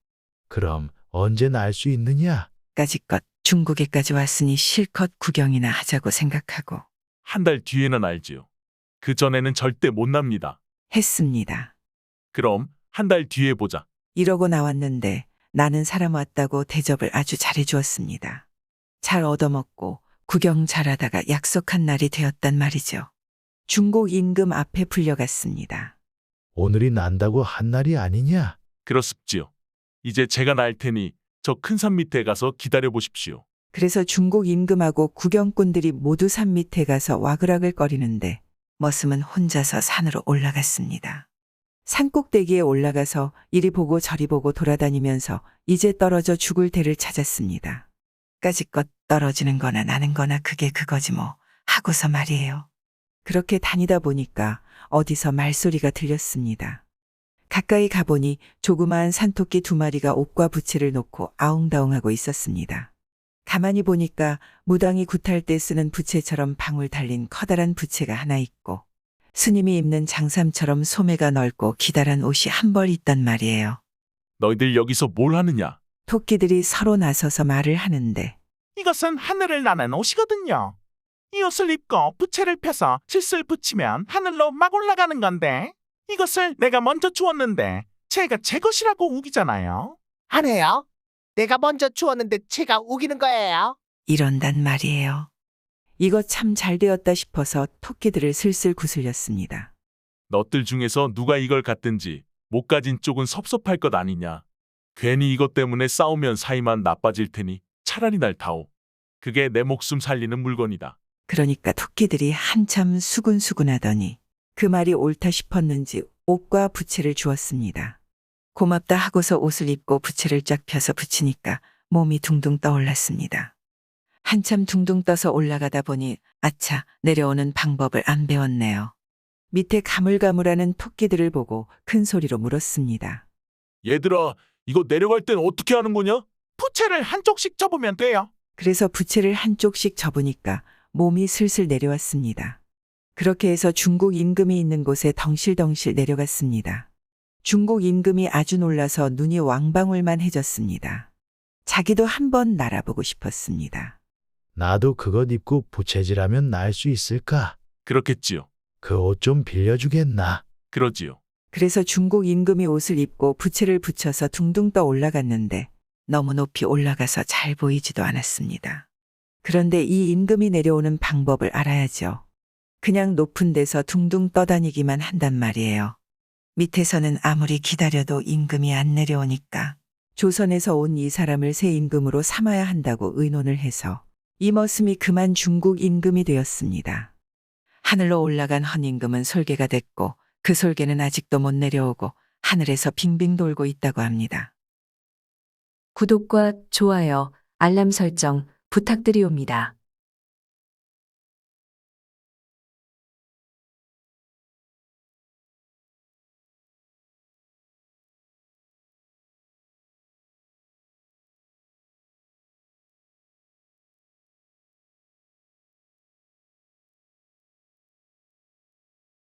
그럼 언제 날 수 있느냐? 까짓것 중국에까지 왔으니 실컷 구경이나 하자고 생각하고 한 달 뒤에는 알지요. 그 전에는 절대 못 납니다. 했습니다. 그럼 한 달 뒤에 보자. 이러고 나왔는데 나는 사람 왔다고 대접을 아주 잘해주었습니다. 잘 얻어먹고 구경 잘하다가 약속한 날이 되었단 말이죠. 중국 임금 앞에 불려갔습니다. 오늘이 난다고 한 날이 아니냐? 그렇습지요. 이제 제가 날 테니 저 큰 산 밑에 가서 기다려 보십시오. 그래서 중국 임금하고 구경꾼들이 모두 산 밑에 가서 와글와글거리는데 머슴은 혼자서 산으로 올라갔습니다. 산 꼭대기에 올라가서 이리 보고 저리 보고 돌아다니면서 이제 떨어져 죽을 데를 찾았습니다. 까짓것 떨어지는 거나 나는 거나 그게 그거지 뭐 하고서 말이에요. 그렇게 다니다 보니까 어디서 말소리가 들렸습니다. 가까이 가보니 조그마한 산토끼 2마리가 옥과 부채를 놓고 아웅다웅하고 있었습니다. 가만히 보니까 무당이 굿할 때 쓰는 부채처럼 방울 달린 커다란 부채가 하나 있고 스님이 입는 장삼처럼 소매가 넓고 기다란 옷이 한 벌 있단 말이에요. 너희들 여기서 뭘 하느냐? 토끼들이 서로 나서서 말을 하는데 이것은 하늘을 나는 옷이거든요. 이 옷을 입고 부채를 펴서 질술 붙이면 하늘로 막 올라가는 건데 이것을 내가 먼저 주었는데 제가 제 것이라고 우기잖아요. 안 해요. 내가 먼저 주었는데 제가 우기는 거예요. 이런단 말이에요. 이거 참 잘 되었다 싶어서 토끼들을 슬슬 구슬렸습니다. 너들 중에서 누가 이걸 갖든지 못 가진 쪽은 섭섭할 것 아니냐. 괜히 이것 때문에 싸우면 사이만 나빠질 테니 차라리 날 타오. 그게 내 목숨 살리는 물건이다. 그러니까 토끼들이 한참 수군수군하더니 그 말이 옳다 싶었는지 옷과 부채를 주었습니다. 고맙다 하고서 옷을 입고 부채를 쫙 펴서 붙이니까 몸이 둥둥 떠올랐습니다. 한참 둥둥 떠서 올라가다 보니 아차 내려오는 방법을 안 배웠네요. 밑에 가물가물하는 토끼들을 보고 큰 소리로 물었습니다. 얘들아, 이거 내려갈 땐 어떻게 하는 거냐? 부채를 한쪽씩 접으면 돼요. 그래서 부채를 한쪽씩 접으니까 몸이 슬슬 내려왔습니다. 그렇게 해서 중국 임금이 있는 곳에 덩실덩실 내려갔습니다. 중국 임금이 아주 놀라서 눈이 왕방울만 해졌습니다. 자기도 한번 날아보고 싶었습니다. 나도 그것 입고 부채질하면 날 수 있을까? 그렇겠지요. 그 옷 좀 빌려주겠나? 그러지요. 그래서 중국 임금이 옷을 입고 부채를 붙여서 둥둥 떠 올라갔는데 너무 높이 올라가서 잘 보이지도 않았습니다. 그런데 이 임금이 내려오는 방법을 알아야죠. 그냥 높은 데서 둥둥 떠다니기만 한단 말이에요. 밑에서는 아무리 기다려도 임금이 안 내려오니까 조선에서 온 이 사람을 새 임금으로 삼아야 한다고 의논을 해서 이머슴이 그만 중국 임금이 되었습니다. 하늘로 올라간 헌 임금은 솔개가 됐고 그 솔개는 아직도 못 내려오고 하늘에서 빙빙 돌고 있다고 합니다. 구독과 좋아요, 알람 설정 부탁드리옵니다.